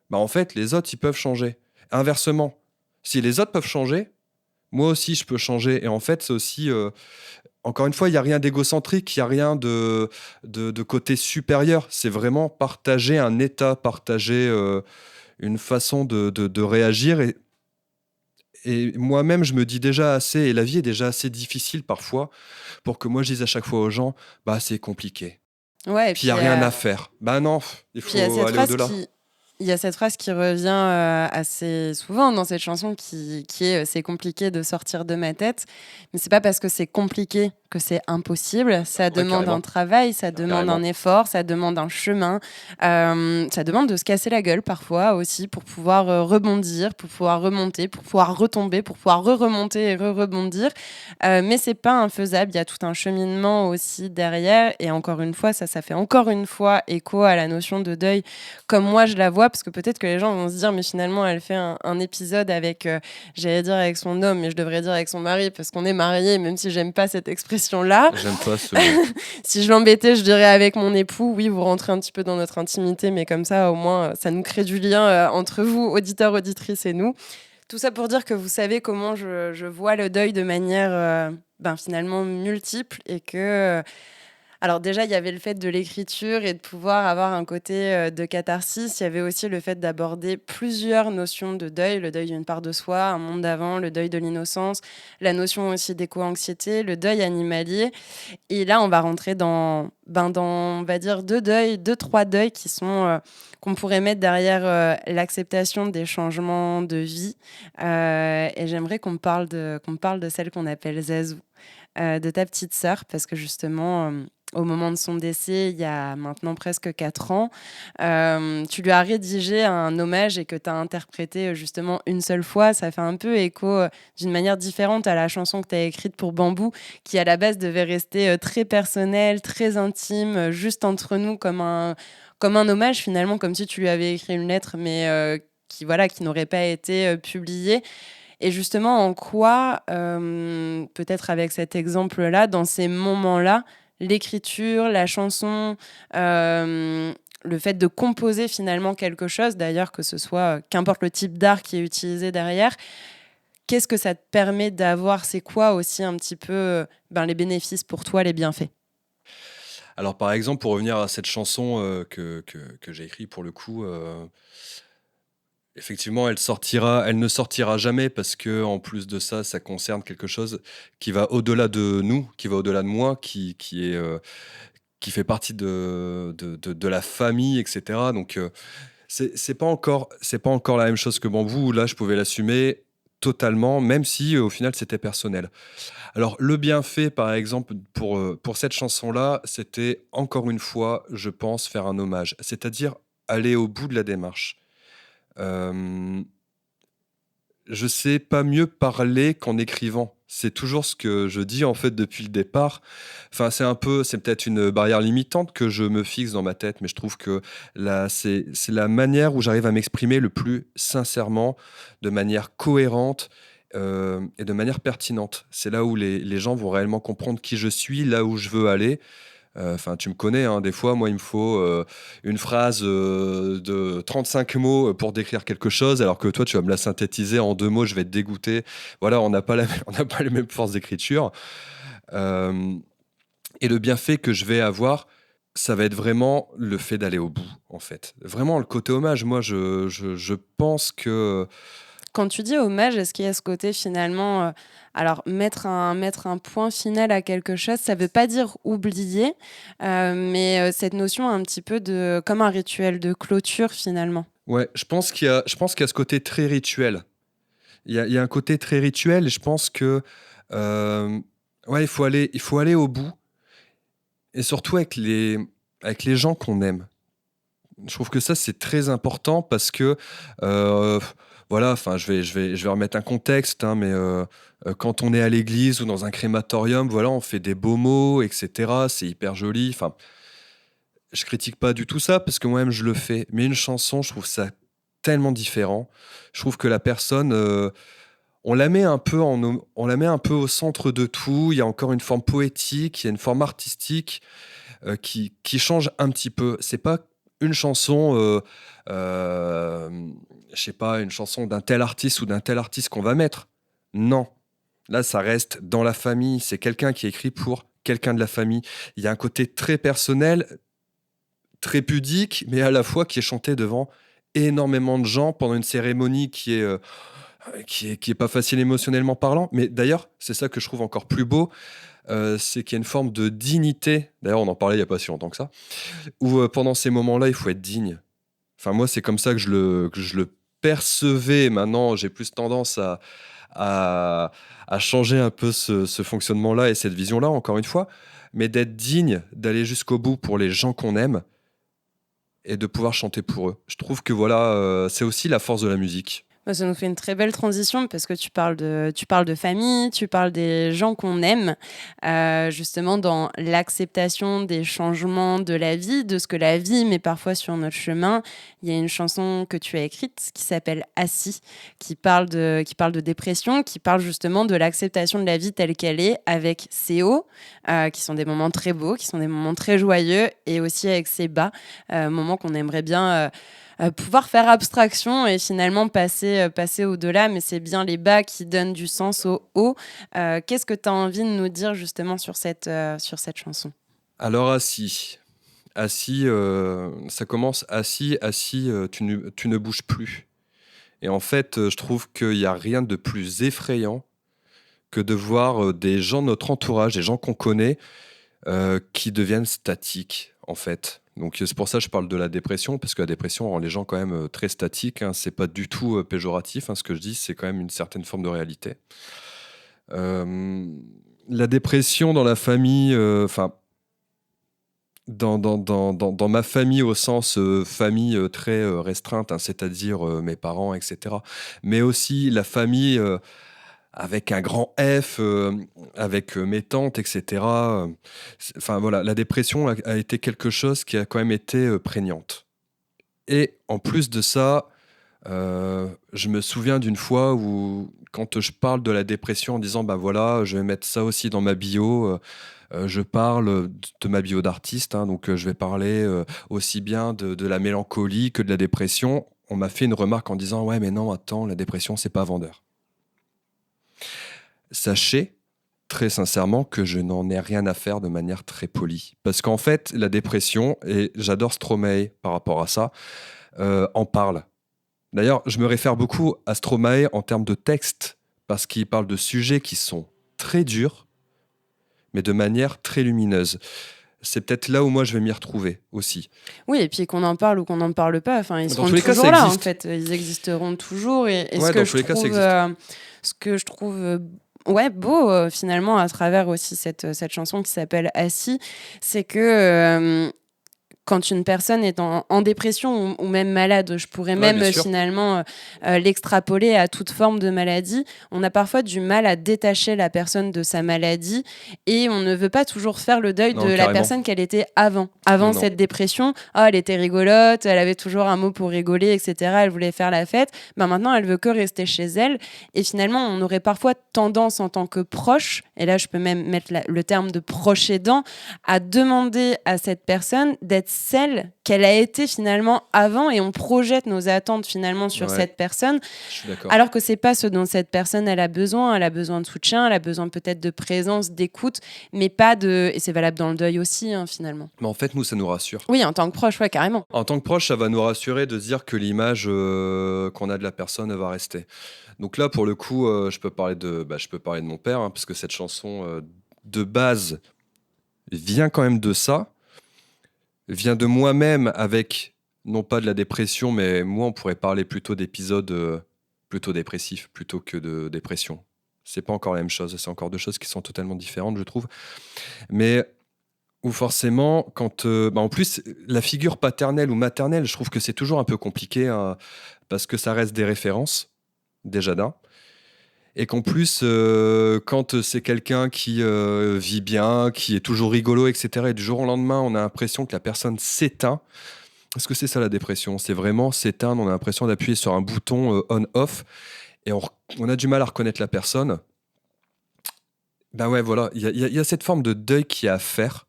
bah en fait les autres ils peuvent changer. Inversement, si les autres peuvent changer, moi aussi je peux changer. Et en fait c'est aussi, encore une fois, il n'y a rien d'égocentrique, il n'y a rien de côté supérieur. C'est vraiment partager un état, partager une façon de réagir. Et moi-même, je me dis déjà assez, et la vie est déjà assez difficile parfois, pour que moi je dise à chaque fois aux gens, bah c'est compliqué. Ouais, et Puis il n'y a rien à faire. Bah non, il puis il y a faut cette aller phrase au-delà. il y a cette phrase qui revient assez souvent dans cette chanson qui est c'est compliqué de sortir de ma tête. Mais c'est pas parce que c'est compliqué que c'est impossible. Ça Ouais, demande carrément. un travail, ça demande un Carrément. effort, ça demande un chemin. Ça demande de se casser la gueule parfois aussi pour pouvoir rebondir, pour pouvoir remonter, pour pouvoir retomber, pour pouvoir remonter et rebondir. Mais c'est pas infaisable. Il y a tout un cheminement aussi derrière. Et encore une fois, ça fait encore une fois écho à la notion de deuil comme moi je la vois, parce que peut-être que les gens vont se dire, mais finalement, elle fait un épisode avec, j'allais dire avec son homme, mais je devrais dire avec son mari, parce qu'on est mariés, même si j'aime pas cette expression-là. J'aime pas ce mot. Si je l'embêtais, je dirais avec mon époux. Oui, vous rentrez un petit peu dans notre intimité, mais comme ça, au moins, ça nous crée du lien entre vous, auditeurs, auditrices, et nous. Tout ça pour dire que vous savez comment je vois le deuil de manière finalement multiple et que alors déjà, il y avait le fait de l'écriture et de pouvoir avoir un côté de catharsis. Il y avait aussi le fait d'aborder plusieurs notions de deuil, le deuil d'une part de soi, un monde d'avant, le deuil de l'innocence, la notion aussi d'éco-anxiété, le deuil animalier. Et là, on va rentrer dans on va dire, trois deuils qui sont qu'on pourrait mettre derrière l'acceptation des changements de vie. Et j'aimerais qu'on parle de celle qu'on appelle Zazou, de ta petite sœur, parce que justement, au moment de son décès, il y a maintenant presque 4 ans, tu lui as rédigé un hommage et que tu as interprété justement une seule fois. Ça fait un peu écho d'une manière différente à la chanson que tu as écrite pour Bambou, qui à la base devait rester très personnelle, très intime, juste entre nous, comme un hommage finalement, comme si tu lui avais écrit une lettre, mais qui n'aurait pas été publiée. Et justement, en quoi, peut-être avec cet exemple-là, dans ces moments-là, l'écriture, la chanson, le fait de composer finalement quelque chose, d'ailleurs que ce soit, qu'importe le type d'art qui est utilisé derrière, qu'est-ce que ça te permet d'avoir? C'est quoi aussi un petit peu les bénéfices pour toi, les bienfaits? Alors par exemple, pour revenir à cette chanson que j'ai écrite pour le coup, effectivement, elle ne sortira jamais parce que en plus de ça, ça concerne quelque chose qui va au-delà de nous, qui va au-delà de moi, qui fait partie de la famille, etc. Donc, c'est pas encore la même chose que Bambou, où là, je pouvais l'assumer totalement, même si au final, c'était personnel. Alors, le bienfait, par exemple, pour cette chanson-là, c'était encore une fois, je pense, faire un hommage, c'est-à-dire aller au bout de la démarche. Euh, je sais pas mieux parler qu'en écrivant. C'est toujours ce que je dis en fait depuis le départ. Enfin, c'est peut-être une barrière limitante que je me fixe dans ma tête, mais je trouve que là, c'est la manière où j'arrive à m'exprimer le plus sincèrement, de manière cohérente et de manière pertinente. C'est là où les gens vont réellement comprendre qui je suis, là où je veux aller. Enfin, tu me connais, hein, des fois, moi, il me faut une phrase de 35 mots pour décrire quelque chose, alors que toi, tu vas me la synthétiser en 2 mots, je vais te dégoûter. Voilà, on n'a pas on n'a pas les mêmes forces d'écriture. Euh, et le bienfait que je vais avoir, ça va être vraiment le fait d'aller au bout, en fait. Vraiment, le côté hommage, moi, je pense que... Quand tu dis hommage, est-ce qu'il y a ce côté finalement, alors mettre un point final à quelque chose, ça veut pas dire oublier, mais cette notion un petit peu de comme un rituel de clôture finalement. Ouais, je pense qu'il y a ce côté très rituel. Il y a un côté très rituel et je pense que ouais, il faut aller au bout. et surtout avec les gens qu'on aime. Je trouve que ça, c'est très important parce que, euh, voilà, enfin, je vais remettre un contexte, hein, mais quand on est à l'église ou dans un crématorium, voilà, on fait des beaux mots, etc. C'est hyper joli. Enfin, je critique pas du tout ça parce que moi-même, je le fais. Mais une chanson, je trouve ça tellement différent. Je trouve que la personne, on la met un peu on la met un peu au centre de tout. Il y a encore une forme poétique, il y a une forme artistique qui change un petit peu. C'est pas une chanson, euh, je sais pas, une chanson d'un tel artiste ou d'un tel artiste qu'on va mettre. Non. Là, ça reste dans la famille. C'est quelqu'un qui écrit pour quelqu'un de la famille. Il y a un côté très personnel, très pudique, mais à la fois qui est chanté devant énormément de gens pendant une cérémonie qui est pas facile émotionnellement parlant. Mais d'ailleurs, c'est ça que je trouve encore plus beau, c'est qu'il y a une forme de dignité. D'ailleurs, on en parlait il y a pas si longtemps que ça, où pendant ces moments-là, il faut être digne. Enfin, moi, c'est comme ça que je le percevais. Maintenant, j'ai plus tendance à, à changer un peu ce fonctionnement-là et cette vision-là, encore une fois, mais d'être digne, d'aller jusqu'au bout pour les gens qu'on aime et de pouvoir chanter pour eux. Je trouve que voilà, c'est aussi la force de la musique. Bah, ça nous fait une très belle transition parce que tu parles de famille, tu parles des gens qu'on aime, justement dans l'acceptation des changements de la vie, de ce que la vie met parfois sur notre chemin. Il y a une chanson que tu as écrite qui s'appelle Assis, qui parle de dépression, qui parle justement de l'acceptation de la vie telle qu'elle est, avec ses hauts, qui sont des moments très beaux, qui sont des moments très joyeux, et aussi avec ses bas, moments qu'on aimerait bien pouvoir faire abstraction et finalement passer au-delà, mais c'est bien les bas qui donnent du sens aux hauts. Qu'est-ce que tu as envie de nous dire justement sur sur cette chanson? Alors assis. Assis, ça commence assis, assis, tu ne bouges plus. Et en fait, je trouve qu'il n'y a rien de plus effrayant que de voir des gens de notre entourage, des gens qu'on connaît, qui deviennent statiques, en fait. Donc c'est pour ça que je parle de la dépression, parce que la dépression rend les gens quand même très statiques, hein. C'est pas du tout péjoratif, hein, ce que je dis, c'est quand même une certaine forme de réalité. Euh, la dépression dans la famille, enfin, dans ma famille au sens famille très restreinte, hein, c'est-à-dire mes parents, etc. Mais aussi la famille avec un grand F, avec mes tantes, etc. Enfin voilà, la dépression a été quelque chose qui a quand même été prégnante. Et en plus de ça, je me souviens d'une fois où, quand je parle de la dépression en disant, bah voilà, je vais mettre ça aussi dans ma bio, je parle de ma bio d'artiste, hein, donc je vais parler aussi bien de la mélancolie que de la dépression. On m'a fait une remarque en disant, ouais, mais non, attends, la dépression, c'est pas vendeur. Sachez très sincèrement que je n'en ai rien à faire de manière très polie. Parce qu'en fait, la dépression, et j'adore Stromae par rapport à ça, en parle. D'ailleurs, je me réfère beaucoup à Stromae en termes de texte, parce qu'il parle de sujets qui sont très durs, mais de manière très lumineuse. C'est peut-être là où moi je vais m'y retrouver aussi. Oui, et puis qu'on en parle ou qu'on n'en parle pas, enfin, ils Dans seront tous les cas, toujours ça là, en existe. fait. Ils existeront toujours. Et Ouais, dans tous les cas, ça existe. ce que je trouve ouais, beau, finalement, à travers aussi cette chanson qui s'appelle Assis, c'est que quand une personne est en dépression ou même malade, je pourrais Ouais, même bien sûr. finalement l'extrapoler à toute forme de maladie. On a parfois du mal à détacher la personne de sa maladie et on ne veut pas toujours faire le deuil de Non, la carrément. personne qu'elle était avant Non. cette dépression. Ah, elle était rigolote, elle avait toujours un mot pour rigoler, etc. Elle voulait faire la fête. Ben maintenant, elle veut que rester chez elle. Et finalement, on aurait parfois tendance en tant que proche, et là je peux même mettre le terme de proche aidant, à demander à cette personne d'être celle qu'elle a été finalement avant, et on projette nos attentes finalement sur Ouais, cette personne, je suis d'accord. alors que c'est pas ce dont cette personne elle a besoin. Elle a besoin de soutien, elle a besoin peut-être de présence, d'écoute, mais pas de... Et c'est valable dans le deuil aussi, hein, finalement. Mais en fait, nous, ça nous rassure. Oui, en tant que proche, ouais, carrément. En tant que proche, ça va nous rassurer de se dire que l'image qu'on a de la personne elle va rester. Donc là, pour le coup, je peux parler de mon père, hein, parce que cette chanson, de base, vient quand même de ça, vient de moi-même avec, non pas de la dépression, mais moi, on pourrait parler plutôt d'épisodes plutôt dépressifs, plutôt que de dépression. C'est pas encore la même chose, c'est encore deux choses qui sont totalement différentes, je trouve. Mais Ou forcément, quand en plus, la figure paternelle ou maternelle, je trouve que c'est toujours un peu compliqué, hein, parce que ça reste des références, déjà d'un. Et qu'en plus, quand c'est quelqu'un qui vit bien, qui est toujours rigolo, etc., et du jour au lendemain, on a l'impression que la personne s'éteint. Est-ce que c'est ça la dépression? C'est vraiment s'éteindre, on a l'impression d'appuyer sur un bouton on-off, et on a du mal à reconnaître la personne. Ben ouais, voilà, il y a cette forme de deuil qu'il y a à faire.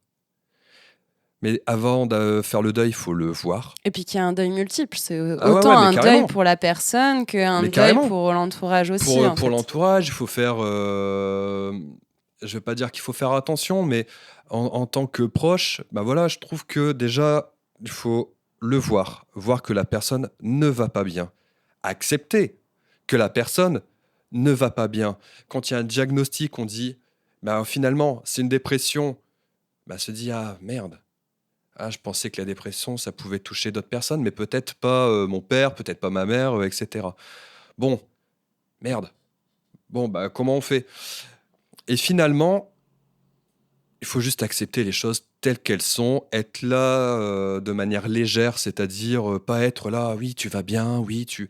Mais avant de faire le deuil, il faut le voir. Et puis qu'il y a un deuil multiple, c'est Ah ouais, autant mais un deuil carrément. pour la personne qu'un Mais deuil carrément. pour l'entourage aussi. en Pour fait. l'entourage, il faut faire. Je ne vais pas dire qu'il faut faire attention, mais en tant que proche, ben voilà, je trouve que déjà, il faut le voir. Voir que la personne ne va pas bien. Accepter que la personne ne va pas bien. Quand il y a un diagnostic, on dit ben, finalement, c'est une dépression. Ben, se dit ah merde. Ah, je pensais que la dépression, ça pouvait toucher d'autres personnes, mais peut-être pas mon père, peut-être pas ma mère, etc. Bon, merde. Bon, bah, comment on fait? Et finalement, il faut juste accepter les choses telles qu'elles sont, être là de manière légère, c'est-à-dire pas être là, oui, tu vas bien, oui, tu...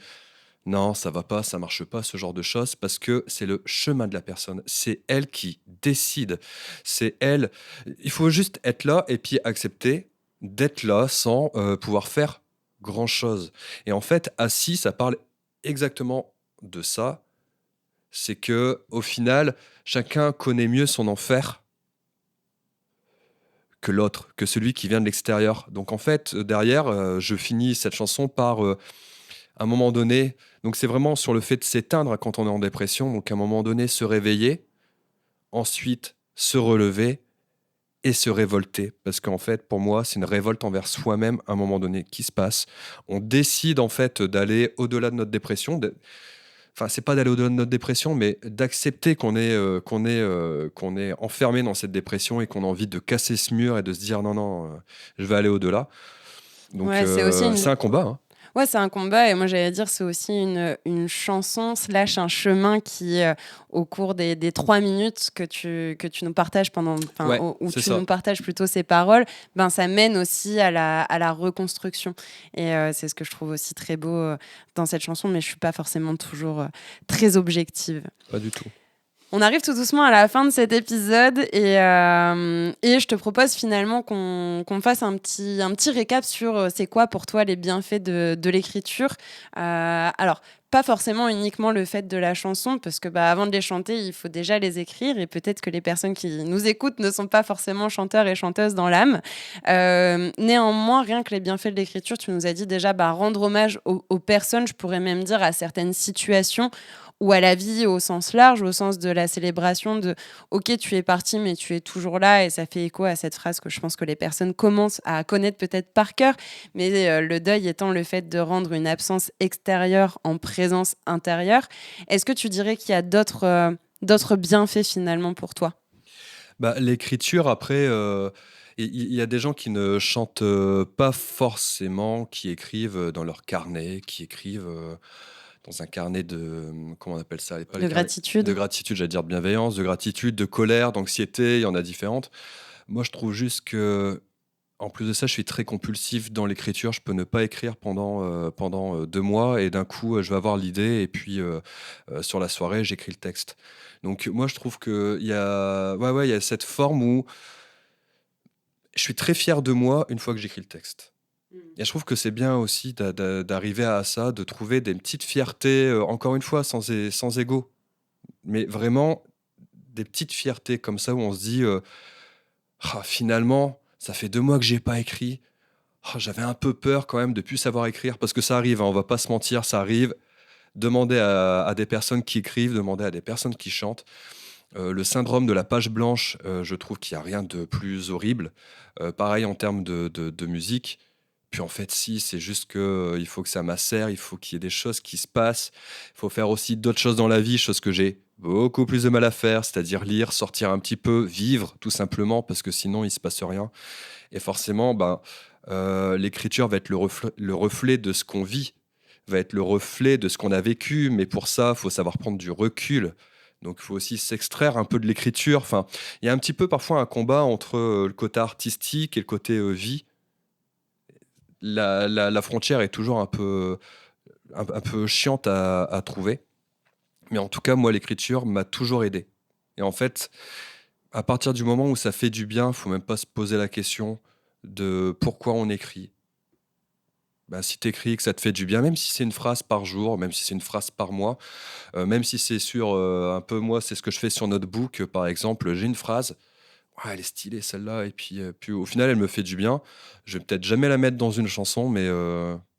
Non, ça va pas, ça marche pas, ce genre de choses, parce que c'est le chemin de la personne. C'est elle qui décide. C'est elle. Il faut juste être là et puis accepter d'être là sans pouvoir faire grand-chose. Et en fait, assis, ça parle exactement de ça. C'est que au final, chacun connaît mieux son enfer que l'autre, que celui qui vient de l'extérieur. Donc en fait, derrière, je finis cette chanson par à un moment donné, donc c'est vraiment sur le fait de s'éteindre quand on est en dépression, donc à un moment donné, se réveiller, ensuite se relever et se révolter. Parce qu'en fait, pour moi, c'est une révolte envers soi-même à un moment donné qui se passe. On décide en fait d'aller au-delà de notre dépression. Enfin, c'est pas d'aller au-delà de notre dépression, mais d'accepter qu'on est enfermé dans cette dépression et qu'on a envie de casser ce mur et de se dire non, non, je vais aller au-delà. Donc, Ouais, c'est aussi c'est un combat, hein. Ouais, c'est un combat et moi j'allais dire c'est aussi une chanson slash un chemin qui au cours des 3 minutes que tu nous partages Ouais, où c'est tu ça. nous partages plutôt ces paroles, ben ça mène aussi à la reconstruction et c'est ce que je trouve aussi très beau dans cette chanson, mais je suis pas forcément toujours très objective. Pas du tout. On arrive tout doucement à la fin de cet épisode et je te propose finalement qu'on fasse un petit récap sur c'est quoi pour toi les bienfaits de l'écriture. Alors, pas forcément uniquement le fait de la chanson, parce que avant de les chanter, il faut déjà les écrire et peut-être que les personnes qui nous écoutent ne sont pas forcément chanteurs et chanteuses dans l'âme. Néanmoins, rien que les bienfaits de l'écriture, tu nous as dit déjà rendre hommage aux personnes, je pourrais même dire à certaines situations ou à la vie au sens large, au sens de la célébration de « Ok, tu es parti, mais tu es toujours là » et ça fait écho à cette phrase que je pense que les personnes commencent à connaître peut-être par cœur, mais le deuil étant le fait de rendre une absence extérieure en présence intérieure. Est-ce que tu dirais qu'il y a d'autres bienfaits finalement pour toi? L'écriture, après, il y a des gens qui ne chantent pas forcément, qui écrivent dans leur carnet, qui écrivent dans un carnet de... Comment on appelle ça? Pas De les carnets- gratitude? De gratitude, j'allais dire de bienveillance, de gratitude, de colère, d'anxiété, il y en a différentes. Moi, je trouve juste que, en plus de ça, je suis très compulsif dans l'écriture. Je peux ne pas écrire pendant 2 mois et d'un coup, je vais avoir l'idée et puis sur la soirée, j'écris le texte. Donc moi, je trouve qu'il y a, ouais, il y a cette forme où je suis très fier de moi une fois que j'écris le texte. Et je trouve que c'est bien aussi d'arriver à ça, de trouver des petites fiertés, encore une fois, sans ego. Mais vraiment, des petites fiertés comme ça où on se dit, ah, finalement, ça fait 2 mois que j'ai pas écrit. Ah, j'avais un peu peur quand même de plus savoir écrire, parce que ça arrive, hein, on va pas se mentir, ça arrive. Demandez à des personnes qui écrivent, demandez à des personnes qui chantent. Le syndrome de la page blanche, je trouve qu'il n'y a rien de plus horrible. Pareil en termes de musique. Puis en fait, si, c'est juste qu'il faut que ça macère, il faut qu'il y ait des choses qui se passent. Il faut faire aussi d'autres choses dans la vie, chose que j'ai beaucoup plus de mal à faire, c'est-à-dire lire, sortir un petit peu, vivre tout simplement, parce que sinon, il ne se passe rien. Et forcément, l'écriture va être le reflet de ce qu'on vit, va être le reflet de ce qu'on a vécu. Mais pour ça, il faut savoir prendre du recul. Donc il faut aussi s'extraire un peu de l'écriture. Enfin, il y a un petit peu parfois un combat entre le côté artistique et le côté vie. La frontière est toujours un peu chiante à trouver. Mais en tout cas, moi, l'écriture m'a toujours aidé. Et en fait, à partir du moment où ça fait du bien, il ne faut même pas se poser la question de pourquoi on écrit. Bah, si tu écris que ça te fait du bien, même si c'est une phrase par jour, même si c'est une phrase par mois, même si c'est sur un peu moi, c'est ce que je fais sur Notebook, par exemple, j'ai une phrase, ouais, elle est stylée celle-là, et puis au final, elle me fait du bien. Je vais peut-être jamais la mettre dans une chanson, mais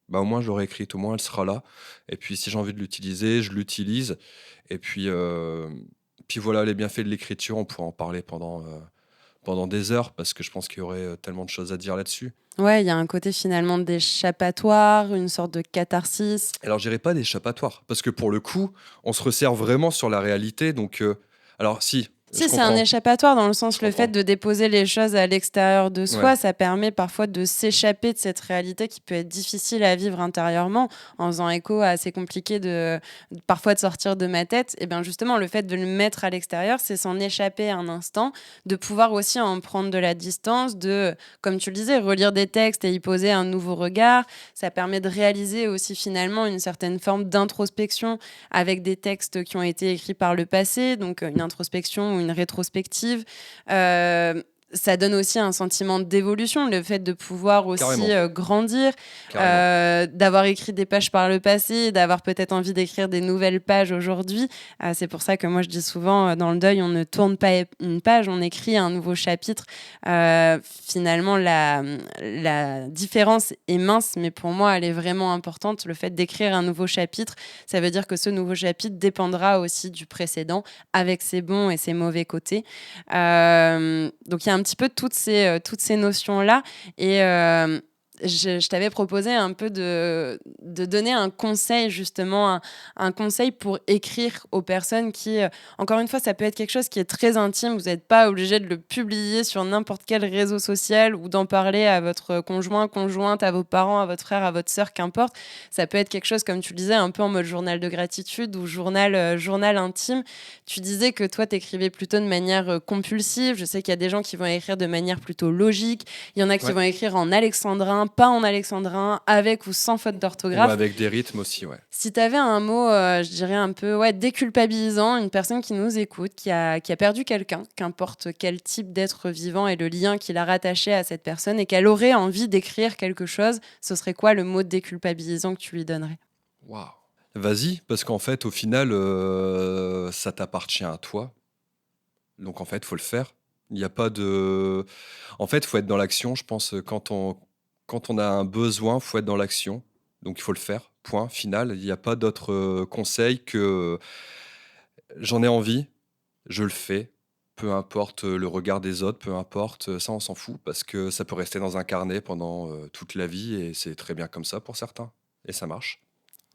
bah, au moins je l'aurai écrite, au moins elle sera là. Et puis si j'ai envie de l'utiliser, je l'utilise. Et puis voilà, les bienfaits de l'écriture, on pourra en parler pendant des heures, parce que je pense qu'il y aurait tellement de choses à dire là-dessus. Ouais, il y a un côté finalement d'échappatoire, une sorte de catharsis. Alors, je dirais pas d'échappatoire, parce que pour le coup, on se resserre vraiment sur la réalité. Donc, alors, si, je Si, c'est un comprends. échappatoire dans le sens, Je le fait comprends. de déposer les choses à l'extérieur de Ouais. soi, ça permet parfois de s'échapper de cette réalité qui peut être difficile à vivre intérieurement, en faisant écho à c'est compliqué parfois de sortir de ma tête. Et bien justement, le fait de le mettre à l'extérieur, c'est s'en échapper un instant, de pouvoir aussi en prendre de la distance, de, comme tu le disais, relire des textes et y poser un nouveau regard. Ça permet de réaliser aussi finalement une certaine forme d'introspection avec des textes qui ont été écrits par le passé, donc une introspection ou une rétrospective. Ça donne aussi un sentiment d'évolution, le fait de pouvoir aussi grandir, d'avoir écrit des pages par le passé, d'avoir peut-être envie d'écrire des nouvelles pages aujourd'hui. C'est pour ça que moi je dis souvent, dans le deuil, on ne tourne pas une page, on écrit un nouveau chapitre. Finalement, la différence est mince, mais pour moi, elle est vraiment importante. Le fait d'écrire un nouveau chapitre, ça veut dire que ce nouveau chapitre dépendra aussi du précédent, avec ses bons et ses mauvais côtés. Donc il y a un petit peu toutes ces notions-là. Et je t'avais proposé un peu de donner un conseil, justement, un conseil pour écrire aux personnes qui, encore une fois, ça peut être quelque chose qui est très intime. Vous n'êtes pas obligé de le publier sur n'importe quel réseau social ou d'en parler à votre conjoint, conjointe, à vos parents, à votre frère, à votre sœur, qu'importe. Ça peut être quelque chose, comme tu le disais, un peu en mode journal de gratitude ou journal intime. Tu disais que toi, t'écrivais plutôt de manière compulsive. Je sais qu'il y a des gens qui vont écrire de manière plutôt logique. Il y en a qui vont écrire en alexandrin, pas en alexandrin, avec ou sans faute d'orthographe. Ou avec des rythmes aussi, ouais. Si tu avais un mot, je dirais un peu déculpabilisant, une personne qui nous écoute, qui a perdu quelqu'un, qu'importe quel type d'être vivant et le lien qu'il a rattaché à cette personne, et qu'elle aurait envie d'écrire quelque chose, ce serait quoi le mot déculpabilisant que tu lui donnerais ? Waouh. Vas-y, parce qu'en fait, au final, ça t'appartient à toi. Donc, en fait, il faut le faire. Il n'y a pas de... En fait, il faut être dans l'action, je pense. Quand on a un besoin, il faut être dans l'action. Donc, il faut le faire. Point, final. Il n'y a pas d'autre conseil que j'en ai envie, je le fais. Peu importe le regard des autres, peu importe, ça, on s'en fout. Parce que ça peut rester dans un carnet pendant toute la vie et c'est très bien comme ça pour certains. Et ça marche.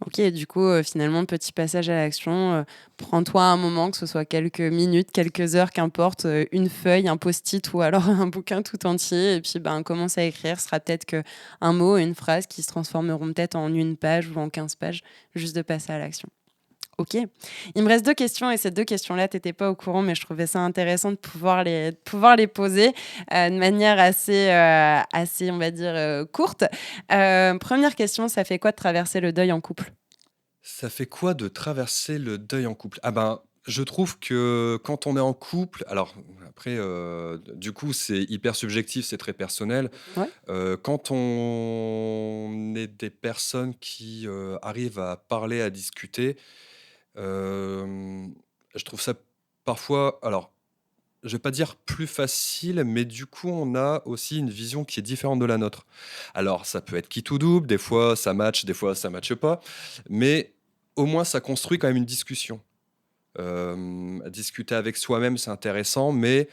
Ok, du coup, finalement, petit passage à l'action. Prends-toi un moment, que ce soit quelques minutes, quelques heures, qu'importe, une feuille, un post-it ou alors un bouquin tout entier. Et puis, commence à écrire. Ce sera peut-être qu'un mot, une phrase qui se transformeront peut-être en une page ou en 15 pages, juste de passer à l'action. Ok. Il me reste 2 questions et ces 2 questions-là, tu n'étais pas au courant, mais je trouvais ça intéressant de pouvoir les poser de manière assez, on va dire, courte. Première question, ça fait quoi de traverser le deuil en couple ? Ça fait quoi de traverser le deuil en couple? Ah ben, je trouve que quand on est en couple, alors après, du coup, c'est hyper subjectif, c'est très personnel. Ouais. Quand on est des personnes qui arrivent à parler, à discuter, je trouve ça parfois, alors, je vais pas dire plus facile, mais du coup, on a aussi une vision qui est différente de la nôtre. Alors, ça peut être qui tout double, des fois ça match, des fois ça matche pas, mais au moins ça construit quand même une discussion. Discuter avec soi-même, c'est intéressant, mais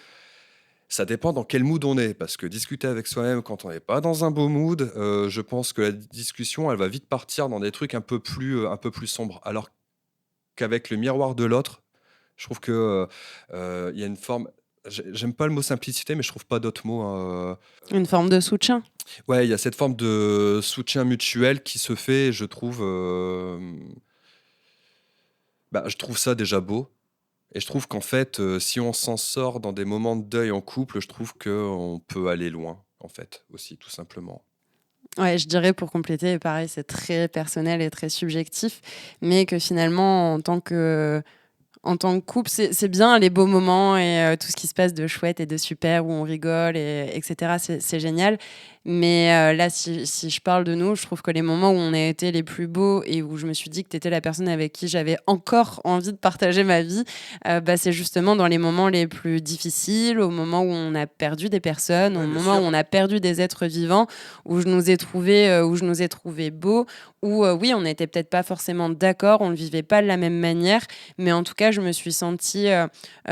ça dépend dans quel mood on est, parce que discuter avec soi-même quand on n'est pas dans un beau mood, je pense que la discussion, elle va vite partir dans des trucs un peu plus sombres. Alors qu'avec le miroir de l'autre, je trouve que il y a une forme. J'aime pas le mot simplicité, mais je trouve pas d'autres mots. Une forme de soutien. Ouais, il y a cette forme de soutien mutuel qui se fait, je trouve ça déjà beau. Et je trouve qu'en fait, si on s'en sort dans des moments de deuil en couple, je trouve qu'on peut aller loin, en fait, aussi, tout simplement. Ouais, je dirais pour compléter, pareil, c'est très personnel et très subjectif, mais que finalement, en tant que couple, c'est bien les beaux moments et tout ce qui se passe de chouette et de super où on rigole, etc. C'est génial. Mais là, si je parle de nous, je trouve que les moments où on a été les plus beaux et où je me suis dit que tu étais la personne avec qui j'avais encore envie de partager ma vie, c'est justement dans les moments les plus difficiles, au moment où on a perdu des personnes, au Ouais, bien moment où sûr. on a perdu des êtres vivants, où je nous ai trouvés beaux, où oui, on n'était peut-être pas forcément d'accord, on ne le vivait pas de la même manière, mais en tout cas, je me suis sentie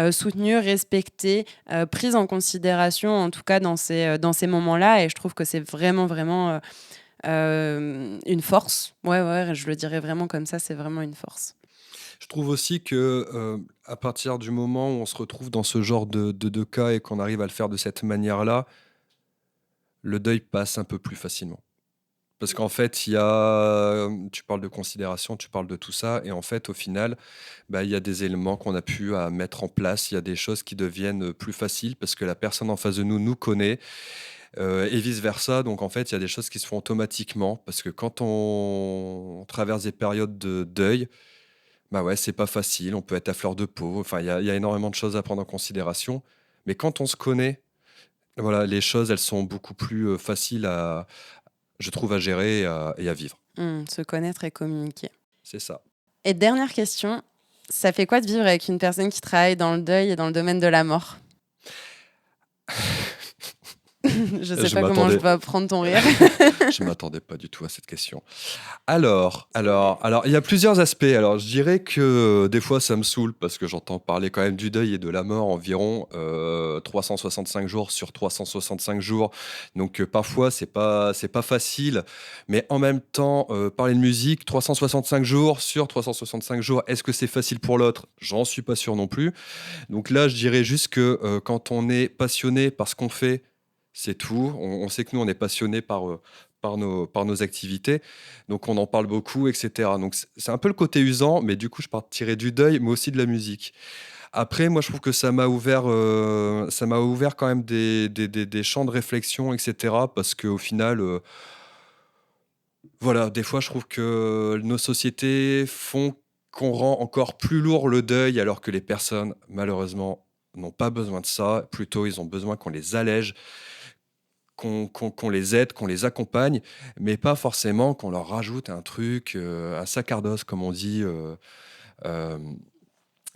soutenue, respectée, prise en considération, en tout cas dans ces moments-là. Et je trouve que c'est vraiment, vraiment une force. Ouais, je le dirais vraiment comme ça, c'est vraiment une force. Je trouve aussi que à partir du moment où on se retrouve dans ce genre de cas et qu'on arrive à le faire de cette manière-là, le deuil passe un peu plus facilement. Parce qu'en fait, tu parles de considération, tu parles de tout ça, et en fait, au final, il y a des éléments qu'on a pu à mettre en place, il y a des choses qui deviennent plus faciles parce que la personne en face de nous nous connaît, et vice-versa. Donc en fait, il y a des choses qui se font automatiquement parce que quand on traverse des périodes de deuil, ouais, c'est pas facile, on peut être à fleur de peau, enfin, il y a énormément de choses à prendre en considération. Mais quand on se connaît, voilà, les choses, elles sont beaucoup plus faciles je trouve, à gérer et à vivre. Se connaître et communiquer. C'est ça. Et dernière question, ça fait quoi de vivre avec une personne qui travaille dans le deuil et dans le domaine de la mort? Je sais Je pas comment je m'attendais, vais prendre ton rire. je m'attendais pas du tout à cette question. Alors, il y a plusieurs aspects. Alors, je dirais que des fois, ça me saoule parce que j'entends parler quand même du deuil et de la mort environ 365 jours sur 365 jours. Donc, parfois, c'est pas facile. Mais en même temps, parler de musique, 365 jours sur 365 jours, est-ce que c'est facile pour l'autre? J'en suis pas sûr non plus. Donc là, je dirais juste que quand on est passionné par ce qu'on fait, c'est tout. On sait que nous, on est passionné par nos activités. Donc, on en parle beaucoup, etc. Donc, c'est un peu le côté usant, mais du coup, je partirais du deuil, mais aussi de la musique. Après, moi, je trouve que ça m'a ouvert quand même des champs de réflexion, etc. Parce qu'au final, voilà, des fois, je trouve que nos sociétés font qu'on rend encore plus lourd le deuil, alors que les personnes, malheureusement, n'ont pas besoin de ça. Plutôt, ils ont besoin qu'on les allège, qu'on les aide, qu'on les accompagne, mais pas forcément qu'on leur rajoute un truc, un sacerdoce, comme on dit, euh,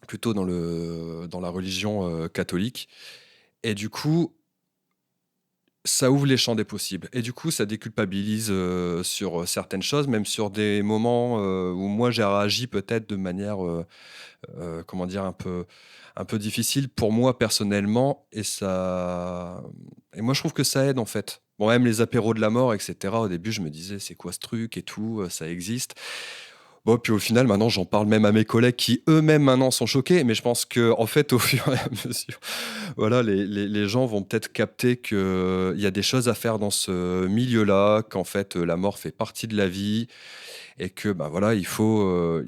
plutôt dans la religion catholique. Et du coup, ça ouvre les champs des possibles. Et du coup, ça déculpabilise sur certaines choses, même sur des moments où moi j'ai réagi peut-être de manière, comment dire, un peu difficile pour moi personnellement. Et moi, je trouve que ça aide en fait. Bon, même les apéros de la mort, etc. Au début, je me disais, c'est quoi ce truc et tout, ça existe. Bon, puis au final, maintenant, j'en parle même à mes collègues qui eux-mêmes maintenant sont choqués. Mais je pense que, en fait, au fur et à mesure, voilà, les gens vont peut-être capter qu'il y a des choses à faire dans ce milieu-là, qu'en fait, la mort fait partie de la vie et que, voilà, il faut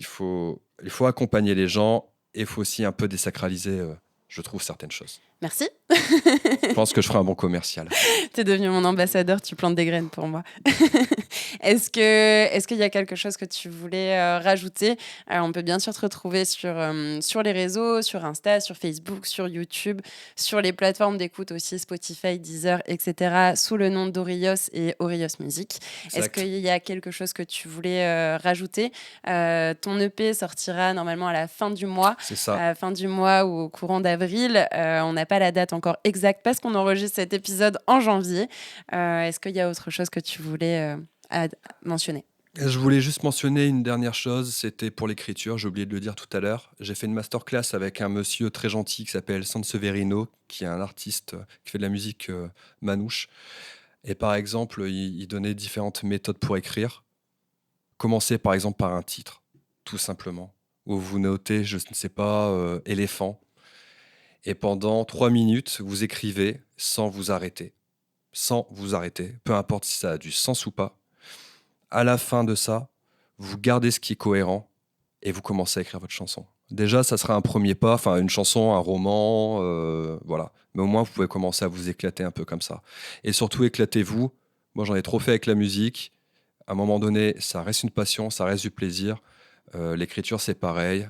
accompagner les gens et il faut aussi un peu désacraliser, je trouve, certaines choses. Merci. Je pense que je ferai un bon commercial. T'es devenu mon ambassadeur, tu plantes des graines pour moi. Est-ce qu'il y a quelque chose que tu voulais rajouter? On peut bien sûr te retrouver sur les réseaux, sur Insta, sur Facebook, sur YouTube, sur les plateformes d'écoute aussi, Spotify, Deezer, etc., sous le nom d'Orios et Orios Music. Est-ce Exact. qu'il y a quelque chose que tu voulais rajouter? Ton EP sortira normalement à la fin du mois. C'est ça. À la fin du mois ou au courant d'avril. On n'a pas la date encore exacte parce qu'on enregistre cet épisode en janvier. Est-ce qu'il y a autre chose que tu voulais mentionner? Je voulais juste mentionner une dernière chose, c'était pour l'écriture, j'ai oublié de le dire tout à l'heure. J'ai fait une masterclass avec un monsieur très gentil qui s'appelle Sanseverino, qui est un artiste qui fait de la musique manouche. Et par exemple, il donnait différentes méthodes pour écrire. Commencez par exemple par un titre, tout simplement, où vous notez, je ne sais pas, éléphant. Et pendant 3 minutes, vous écrivez sans vous arrêter. Sans vous arrêter, peu importe si ça a du sens ou pas. À la fin de ça, vous gardez ce qui est cohérent et vous commencez à écrire votre chanson. Déjà, ça sera un premier pas, enfin une chanson, un roman, voilà. Mais au moins, vous pouvez commencer à vous éclater un peu comme ça. Et surtout, éclatez-vous. Moi, j'en ai trop fait avec la musique. À un moment donné, ça reste une passion, ça reste du plaisir. L'écriture, c'est pareil.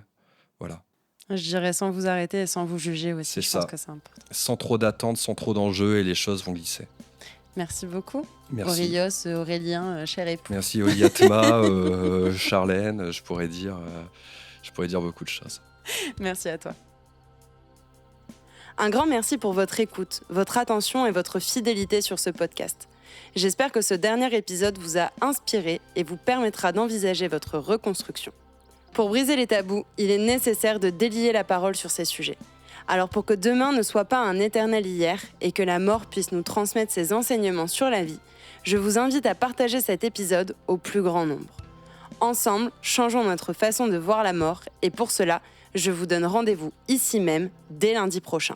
Voilà. Je dirais sans vous arrêter et sans vous juger aussi, C'est je ça. pense que c'est important. Sans trop d'attente, sans trop d'enjeux, et les choses vont glisser. Merci beaucoup. Merci. Aurelios, Aurélien, cher époux. Merci Oliatma, Charlène, je pourrais dire beaucoup de choses. Merci à toi. Un grand merci pour votre écoute, votre attention et votre fidélité sur ce podcast. J'espère que ce dernier épisode vous a inspiré et vous permettra d'envisager votre reconstruction. Pour briser les tabous, il est nécessaire de délier la parole sur ces sujets. Alors pour que demain ne soit pas un éternel hier et que la mort puisse nous transmettre ses enseignements sur la vie, je vous invite à partager cet épisode au plus grand nombre. Ensemble, changeons notre façon de voir la mort et pour cela, je vous donne rendez-vous ici même dès lundi prochain.